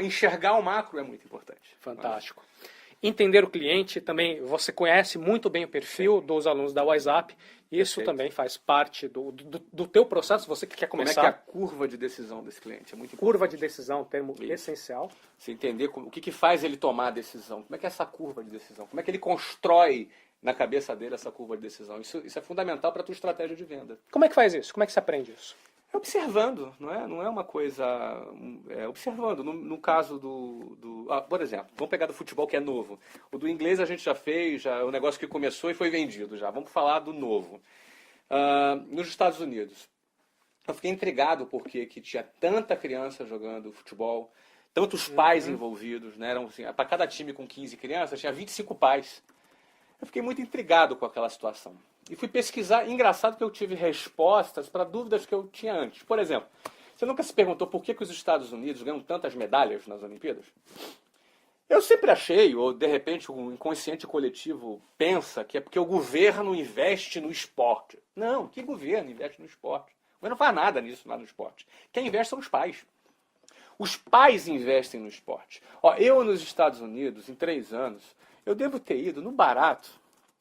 enxergar o macro é muito importante. Fantástico. Entender o cliente também, você conhece muito bem o perfil dos alunos da WhatsApp, isso Perfeito. Também faz parte do teu processo, você que quer começar. Como é que é a curva de decisão desse cliente? É muito importante. Curva de decisão, termo Isso. essencial. Você entender o que faz ele tomar a decisão, como é que é essa curva de decisão, como é que ele constrói na cabeça dele essa curva de decisão. Isso é fundamental para a tua estratégia de venda. Como é que faz isso? Como é que se aprende isso? Observando, não é uma coisa... observando. No caso por exemplo, vamos pegar do futebol que é novo. O do inglês a gente já fez, é um negócio que começou e foi vendido já. Vamos falar do novo. Nos Estados Unidos, eu fiquei intrigado porque que tinha tanta criança jogando futebol, tantos pais envolvidos, né? Eram, assim, para cada time com 15 crianças, tinha 25 pais. Eu fiquei muito intrigado com aquela situação. E fui pesquisar. Engraçado que eu tive respostas para dúvidas que eu tinha antes. Por exemplo, você nunca se perguntou por que os Estados Unidos ganham tantas medalhas nas Olimpíadas? Eu sempre achei, ou de repente o inconsciente coletivo pensa que é porque o governo investe no esporte. Não, que governo investe no esporte? O governo não faz nada nisso lá no esporte. Quem investe são os pais. Os pais investem no esporte. Eu nos Estados Unidos, em 3 anos, eu devo ter ido no barato,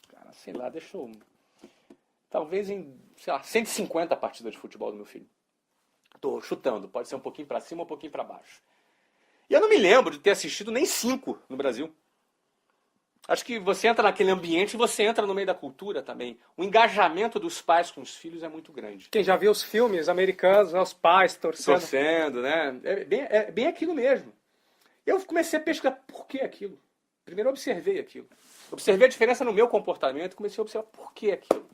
cara, sei lá, talvez em, 150 partidas de futebol do meu filho. Estou chutando, pode ser um pouquinho para cima ou um pouquinho para baixo. E eu não me lembro de ter assistido nem 5 no Brasil. Acho que você entra naquele ambiente e você entra no meio da cultura também. O engajamento dos pais com os filhos é muito grande. Quem já viu os filmes americanos, né, os pais torcendo. Torcendo, né? É bem aquilo mesmo. Eu comecei a pesquisar por que aquilo. Primeiro eu observei aquilo. Observei a diferença no meu comportamento e comecei a observar por que aquilo.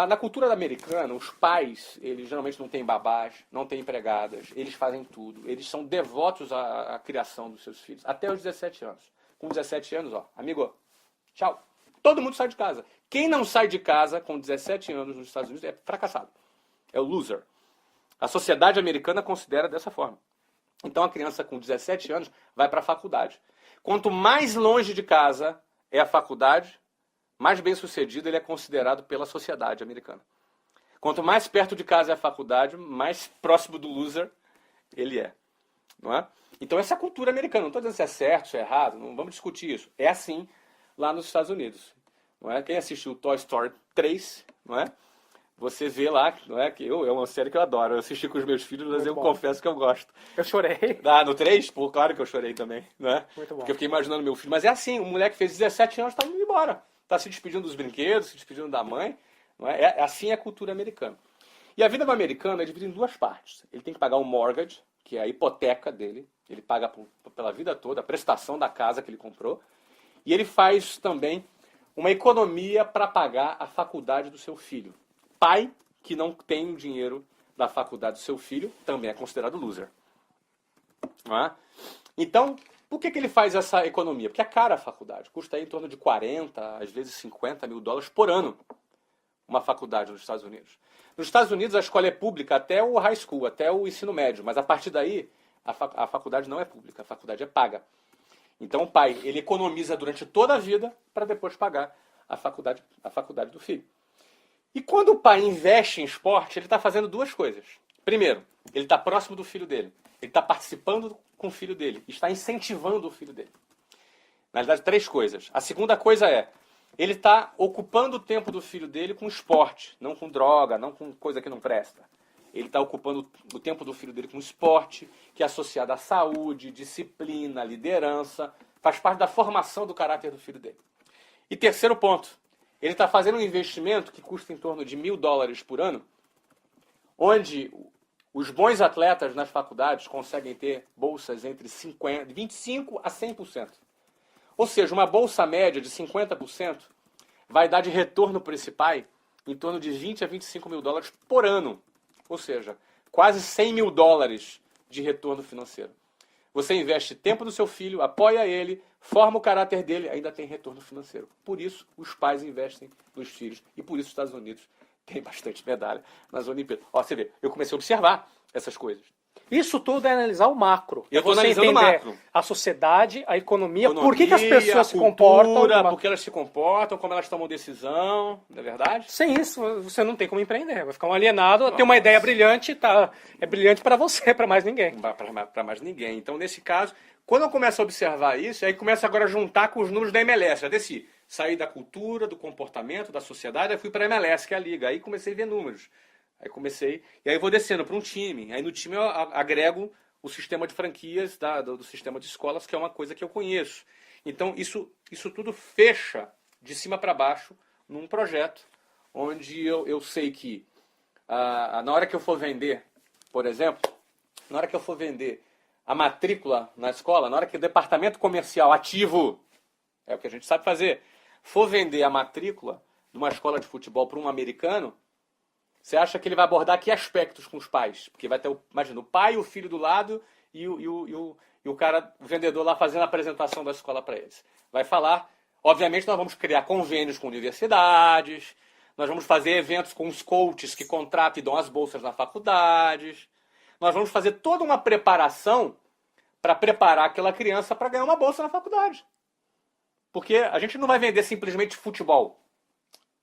Na cultura americana, os pais, eles geralmente não têm babás, não têm empregadas, eles fazem tudo. Eles são devotos à criação dos seus filhos, até os 17 anos. Com 17 anos, amigo, tchau. Todo mundo sai de casa. Quem não sai de casa com 17 anos nos Estados Unidos é fracassado. É o loser. A sociedade americana considera dessa forma. Então a criança com 17 anos vai para a faculdade. Quanto mais longe de casa é a faculdade, mais bem sucedido ele é considerado pela sociedade americana. Quanto mais perto de casa é a faculdade, mais próximo do loser ele é. Não é? Então essa é a cultura americana. Não estou dizendo se é certo, se é errado, não vamos discutir isso. É assim lá nos Estados Unidos. Não é? Quem assistiu Toy Story 3, não é? Você vê lá, não é? Que é uma série que eu adoro. Eu assisti com os meus filhos, mas eu confesso que eu gosto. Eu chorei. No 3? Pô, claro que eu chorei também, não é? Muito bom. Porque eu fiquei imaginando meu filho. Mas é assim, um moleque que fez 17 anos está indo embora. Está se despedindo dos brinquedos, se despedindo da mãe. Não é? Assim é a cultura americana. E a vida do americano é dividida em 2 partes. Ele tem que pagar um mortgage, que é a hipoteca dele. Ele paga pela vida toda a prestação da casa que ele comprou. E ele faz também uma economia para pagar a faculdade do seu filho. Pai que não tem o dinheiro da faculdade do seu filho também é considerado loser. Não é? Então, por que ele faz essa economia? Porque é cara a faculdade. Custa aí em torno de 40, às vezes 50 mil dólares por ano uma faculdade nos Estados Unidos. Nos Estados Unidos a escola é pública até o high school, até o ensino médio. Mas a partir daí a faculdade não é pública, a faculdade é paga. Então o pai ele economiza durante toda a vida para depois pagar a faculdade do filho. E quando o pai investe em esporte, ele está fazendo 2 coisas. Primeiro, ele está próximo do filho dele. Ele está participando com o filho dele. Está incentivando o filho dele. Na verdade, 3 coisas. A segunda coisa é, ele está ocupando o tempo do filho dele com esporte. Não com droga, não com coisa que não presta. Ele está ocupando o tempo do filho dele com esporte, que é associado à saúde, disciplina, liderança. Faz parte da formação do caráter do filho dele. E terceiro ponto. Ele está fazendo um investimento que custa em torno de $1.000 por ano, onde os bons atletas nas faculdades conseguem ter bolsas entre 25% a 100%. Ou seja, uma bolsa média de 50% vai dar de retorno para esse pai em torno de 20 a 25 mil dólares por ano. Ou seja, quase 100 mil dólares de retorno financeiro. Você investe tempo no seu filho, apoia ele, forma o caráter dele, ainda tem retorno financeiro. Por isso, os pais investem nos filhos. E por isso os Estados Unidos têm bastante medalha nas Olimpíadas. Você vê, eu comecei a observar essas coisas. Isso tudo é analisar o macro. Eu estou Você analisando o entender macro. a sociedade, a economia, por que as pessoas se comportam. Por que elas se comportam, como elas tomam decisão, não é verdade? Sem isso, você não tem como empreender. Vai ficar um alienado, tem uma ideia brilhante, tá? É brilhante para você, para mais ninguém. Para mais ninguém. Então, nesse caso, quando eu começo a observar isso, aí começo agora a juntar com os números da MLS. Já desci. Saí da cultura, do comportamento, da sociedade, aí fui para a MLS, que é a liga. Aí comecei a ver números. E aí vou descendo para um time. Aí no time eu agrego o sistema de franquias do sistema de escolas, que é uma coisa que eu conheço. Então, isso tudo fecha de cima para baixo num projeto onde eu sei que na hora que eu for vender, por exemplo, na hora que eu for vender a matrícula na escola, na hora que o departamento comercial ativo, é o que a gente sabe fazer, for vender a matrícula de uma escola de futebol para um americano, você acha que ele vai abordar que aspectos com os pais? Porque vai ter, imagina, o pai e o filho do lado e o cara, o vendedor lá fazendo a apresentação da escola para eles. Vai falar, obviamente nós vamos criar convênios com universidades, nós vamos fazer eventos com os coaches que contratam e dão as bolsas nas faculdades, nós vamos fazer toda uma preparação para preparar aquela criança para ganhar uma bolsa na faculdade. Porque a gente não vai vender simplesmente futebol.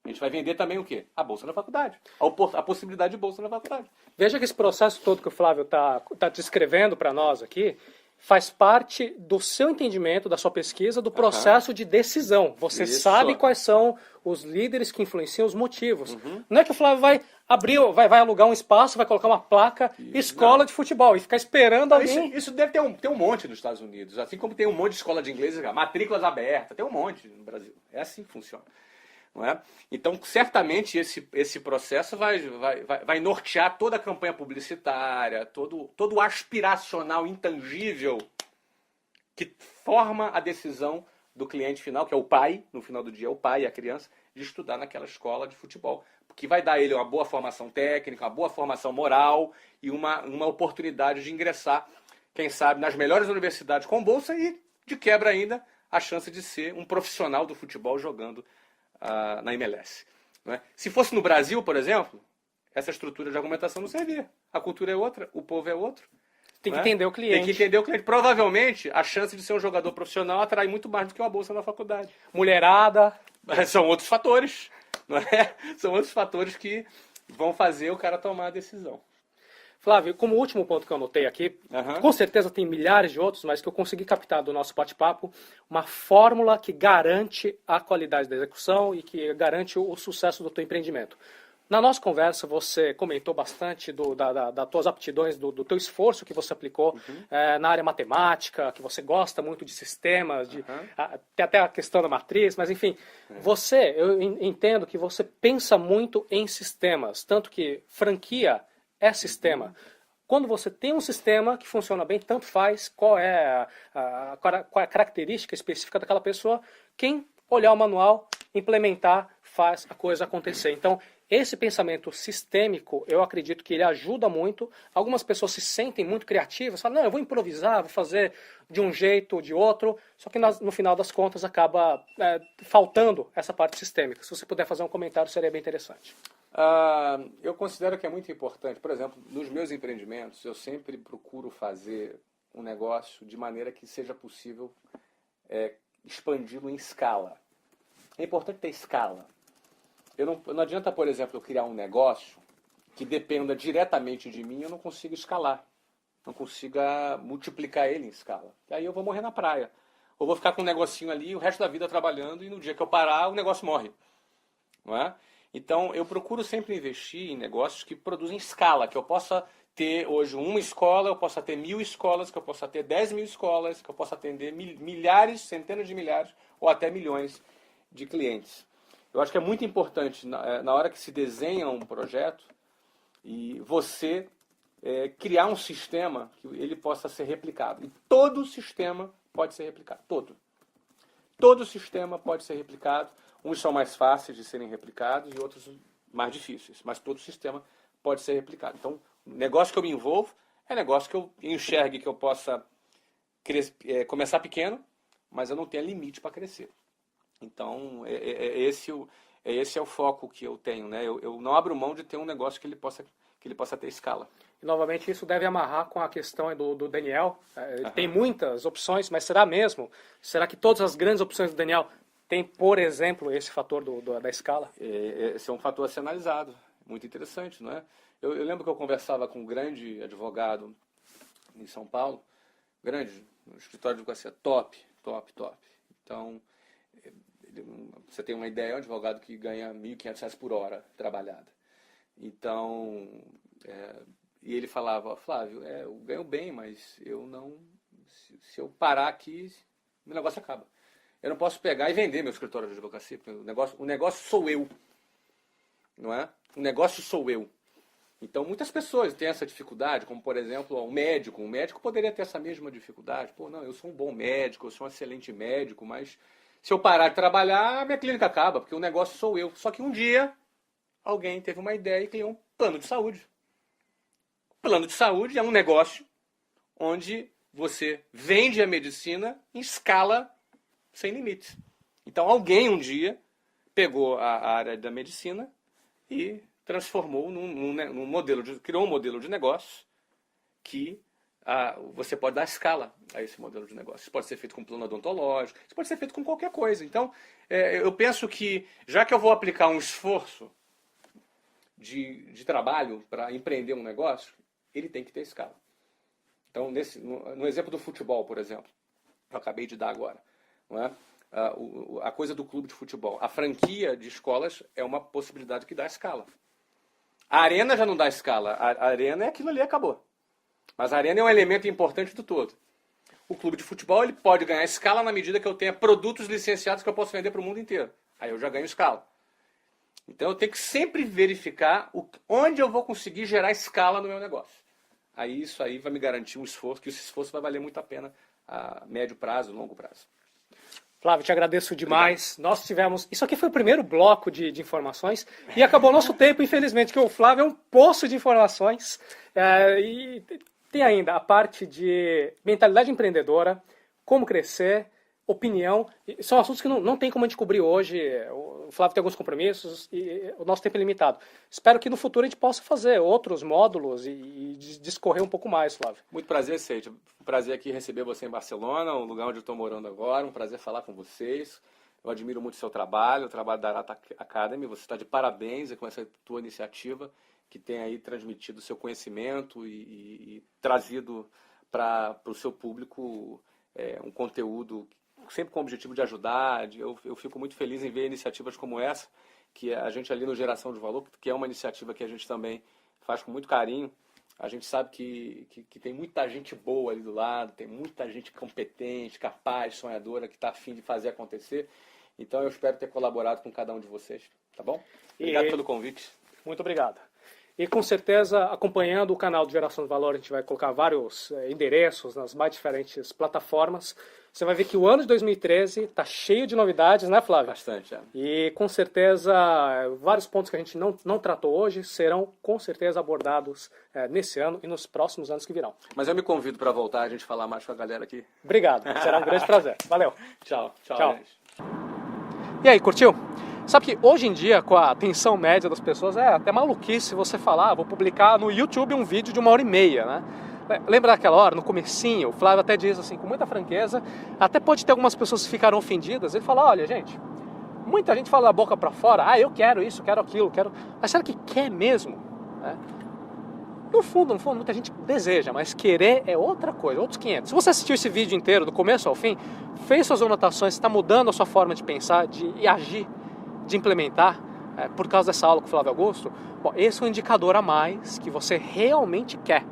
A gente vai vender também o quê? A bolsa na faculdade. A possibilidade de bolsa na faculdade. Veja que esse processo todo que o Flávio está descrevendo para nós aqui faz parte do seu entendimento, da sua pesquisa, do processo de decisão. Você sabe quais são os líderes que influenciam os motivos. Não é que o Flávio vai abrir, vai alugar um espaço, vai colocar uma placa, escola de futebol, e ficar esperando alguém... Isso deve ter um monte nos Estados Unidos. Assim como tem um monte de escola de inglês, matrículas abertas, tem um monte no Brasil. É assim que funciona. Não é? Então, certamente, esse processo vai nortear toda a campanha publicitária, todo o aspiracional intangível que forma a decisão do cliente final, que é o pai, no final do dia, é o pai e a criança, de estudar naquela escola de futebol. Que vai dar a ele uma boa formação técnica, uma boa formação moral e uma oportunidade de ingressar, quem sabe, nas melhores universidades com bolsa e, de quebra ainda, a chance de ser um profissional do futebol jogando na MLS. Não é? Se fosse no Brasil, por exemplo, essa estrutura de argumentação não servia. A cultura é outra, o povo é outro. Tem que entender o cliente. Tem que entender o cliente. Provavelmente, a chance de ser um jogador profissional atrai muito mais do que uma bolsa na faculdade. Mulherada. São outros fatores. Não é? São outros fatores que vão fazer o cara tomar a decisão. Flávio, como último ponto que eu anotei aqui, com certeza tem milhares de outros, mas que eu consegui captar do nosso bate-papo, uma fórmula que garante a qualidade da execução e que garante o sucesso do teu empreendimento. Na nossa conversa, você comentou bastante das tuas aptidões, do teu esforço que você aplicou na área matemática, que você gosta muito de sistemas, tem até a questão da matriz, mas enfim, eu entendo que você pensa muito em sistemas, tanto que franquia é sistema. Quando você tem um sistema que funciona bem, tanto faz qual é a característica específica daquela pessoa, quem olhar o manual, implementar, faz a coisa acontecer. Então, esse pensamento sistêmico, eu acredito que ele ajuda muito. Algumas pessoas se sentem muito criativas, falam, não, eu vou improvisar, vou fazer de um jeito ou de outro, só que no final das contas acaba faltando essa parte sistêmica. Se você puder fazer um comentário, seria bem interessante. Eu considero que é muito importante. Por exemplo, nos meus empreendimentos, eu sempre procuro fazer um negócio de maneira que seja possível expandi-lo em escala. É importante ter escala. Não adianta, por exemplo, eu criar um negócio que dependa diretamente de mim e eu não consiga escalar. Não consiga multiplicar ele em escala. E aí eu vou morrer na praia. Ou vou ficar com um negocinho ali o resto da vida trabalhando e no dia que eu parar, o negócio morre. Não é? Então, eu procuro sempre investir em negócios que produzem escala, que eu possa ter hoje uma escola, eu possa ter 1.000 escolas, que eu possa ter 10.000 escolas, que eu possa atender milhares, centenas de milhares ou até milhões de clientes. Eu acho que é muito importante, na hora que se desenha um projeto, e você criar um sistema que ele possa ser replicado. E todo sistema pode ser replicado. Todo sistema pode ser replicado. Uns são mais fáceis de serem replicados e outros mais difíceis. Mas todo sistema pode ser replicado. Então, o negócio que eu me envolvo é negócio que eu enxergue que eu possa começar pequeno, mas eu não tenho limite para crescer. Então, esse é o foco que eu tenho. Né? Eu não abro mão de ter um negócio que que ele possa ter escala. E, novamente, isso deve amarrar com a questão do Daniel. Ele tem muitas opções, mas será mesmo? Será que todas as grandes opções do Daniel têm, por exemplo, esse fator da escala? Esse é um fator a ser analisado. Muito interessante, não é? Eu lembro que eu conversava com um grande advogado em São Paulo, grande, no escritório de advocacia, top. Então, você tem uma ideia, é um advogado que ganha R$ 1.500 por hora trabalhada. Então, e ele falava, Flávio, eu ganho bem, mas eu não, se eu parar aqui, o negócio acaba. Eu não posso pegar e vender meu escritório de advocacia, porque o negócio sou eu, não é? O negócio sou eu. Então, muitas pessoas têm essa dificuldade, como, por exemplo, um médico. Um médico poderia ter essa mesma dificuldade. Pô, não, eu sou um bom médico, eu sou um excelente médico, mas se eu parar de trabalhar, a minha clínica acaba, porque o negócio sou eu. Só que um dia, alguém teve uma ideia e criou um plano de saúde. O plano de saúde é um negócio onde você vende a medicina em escala sem limites. Então, alguém um dia pegou a área da medicina e transformou num modelo criou um modelo de negócio que você pode dar escala a esse modelo de negócio. Isso pode ser feito com plano odontológico, isso pode ser feito com qualquer coisa. Então, eu penso que, já que eu vou aplicar um esforço de trabalho para empreender um negócio, ele tem que ter escala. Então, no exemplo do futebol, por exemplo, que eu acabei de dar agora, não é? A coisa do clube de futebol. A franquia de escolas é uma possibilidade que dá escala. A arena já não dá escala. A arena é aquilo ali, acabou. Mas a arena é um elemento importante do todo. O clube de futebol ele pode ganhar escala na medida que eu tenha produtos licenciados que eu posso vender para o mundo inteiro. Aí eu já ganho escala. Então eu tenho que sempre verificar onde eu vou conseguir gerar escala no meu negócio. Aí isso aí vai me garantir um esforço, que esse esforço vai valer muito a pena a médio prazo, longo prazo. Flávio, te agradeço demais. Obrigado. Nós tivemos... Isso aqui foi o primeiro bloco de informações e acabou o nosso tempo, infelizmente, que o Flávio é um poço de informações. E tem ainda a parte de mentalidade empreendedora, como crescer, opinião. São assuntos que não tem como a gente cobrir hoje. O Flávio tem alguns compromissos e o nosso tempo é limitado. Espero que no futuro a gente possa fazer outros módulos e discorrer um pouco mais, Flávio. Muito prazer, Seite. Um prazer aqui receber você em Barcelona, o lugar onde eu estou morando agora. Um prazer falar com vocês. Eu admiro muito o seu trabalho, o trabalho da Arata Academy. Você está de parabéns com essa tua iniciativa que tem aí transmitido o seu conhecimento e trazido para o seu público um conteúdo sempre com o objetivo de ajudar. Eu fico muito feliz em ver iniciativas como essa, que a gente ali no Geração de Valor, que é uma iniciativa que a gente também faz com muito carinho. A gente sabe que tem muita gente boa ali do lado, tem muita gente competente, capaz, sonhadora, que está a fim de fazer acontecer. Então eu espero ter colaborado com cada um de vocês, tá bom? Obrigado pelo convite. Muito obrigado. E com certeza, acompanhando o canal do Geração de Valor, a gente vai colocar vários endereços nas mais diferentes plataformas. Você vai ver que o ano de 2013 está cheio de novidades, né, Flávio? Bastante, E com certeza, vários pontos que a gente não tratou hoje serão com certeza abordados nesse ano e nos próximos anos que virão. Mas eu me convido para voltar a gente falar mais com a galera aqui. Obrigado, será um grande prazer. Valeu. Tchau. E aí, curtiu? Sabe que hoje em dia, com a atenção média das pessoas, é até maluquice você falar, vou publicar no YouTube um vídeo de 1h30, né? Lembra daquela hora, no comecinho, o Flávio até diz assim, com muita franqueza, até pode ter algumas pessoas que ficaram ofendidas, ele fala, olha gente, muita gente fala da boca pra fora, eu quero isso, quero aquilo, mas será que quer mesmo? No fundo, muita gente deseja, mas querer é outra coisa, outros 500. Se você assistiu esse vídeo inteiro, do começo ao fim, fez suas anotações, está mudando a sua forma de pensar, de agir, de implementar, por causa dessa aula com o Flávio Augusto, bom, esse é um indicador a mais que você realmente quer,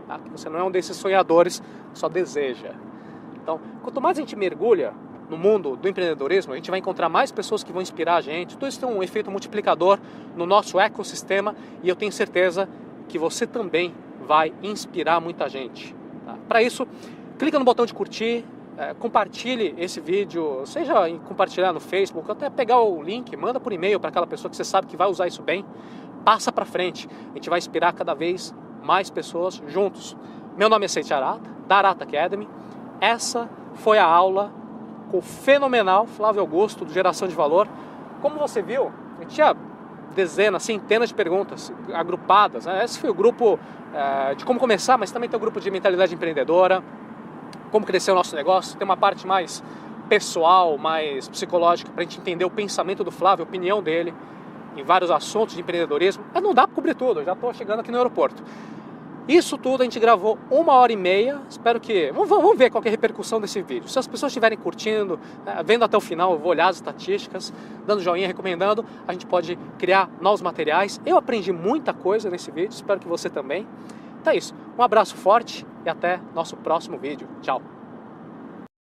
tá? Que você não é um desses sonhadores que só deseja. Então, quanto mais a gente mergulha no mundo do empreendedorismo, a gente vai encontrar mais pessoas que vão inspirar a gente, tudo isso tem um efeito multiplicador no nosso ecossistema e eu tenho certeza que você também vai inspirar muita gente. Tá? Para isso, clica no botão de curtir, compartilhe esse vídeo, seja em compartilhar no Facebook, até pegar o link, manda por e-mail para aquela pessoa que você sabe que vai usar isso bem, passa para frente, a gente vai inspirar cada vez mais pessoas juntos. Meu nome é Seite Arata, da Arata Academy, essa foi a aula com o fenomenal Flávio Augusto, do Geração de Valor. Como você viu, a gente tinha dezenas, centenas de perguntas agrupadas, né? Esse foi o grupo de como começar, mas também tem o grupo de mentalidade empreendedora, como crescer o nosso negócio, tem uma parte mais pessoal, mais psicológica, para a gente entender o pensamento do Flávio, a opinião dele em vários assuntos de empreendedorismo. Mas não dá para cobrir tudo, eu já estou chegando aqui no aeroporto. Isso tudo a gente gravou 1h30, espero que... Vamos ver qual que é a repercussão desse vídeo. Se as pessoas estiverem curtindo, vendo até o final, eu vou olhar as estatísticas, dando joinha, recomendando, a gente pode criar novos materiais. Eu aprendi muita coisa nesse vídeo, espero que você também. Então é isso, um abraço forte e até nosso próximo vídeo. Tchau!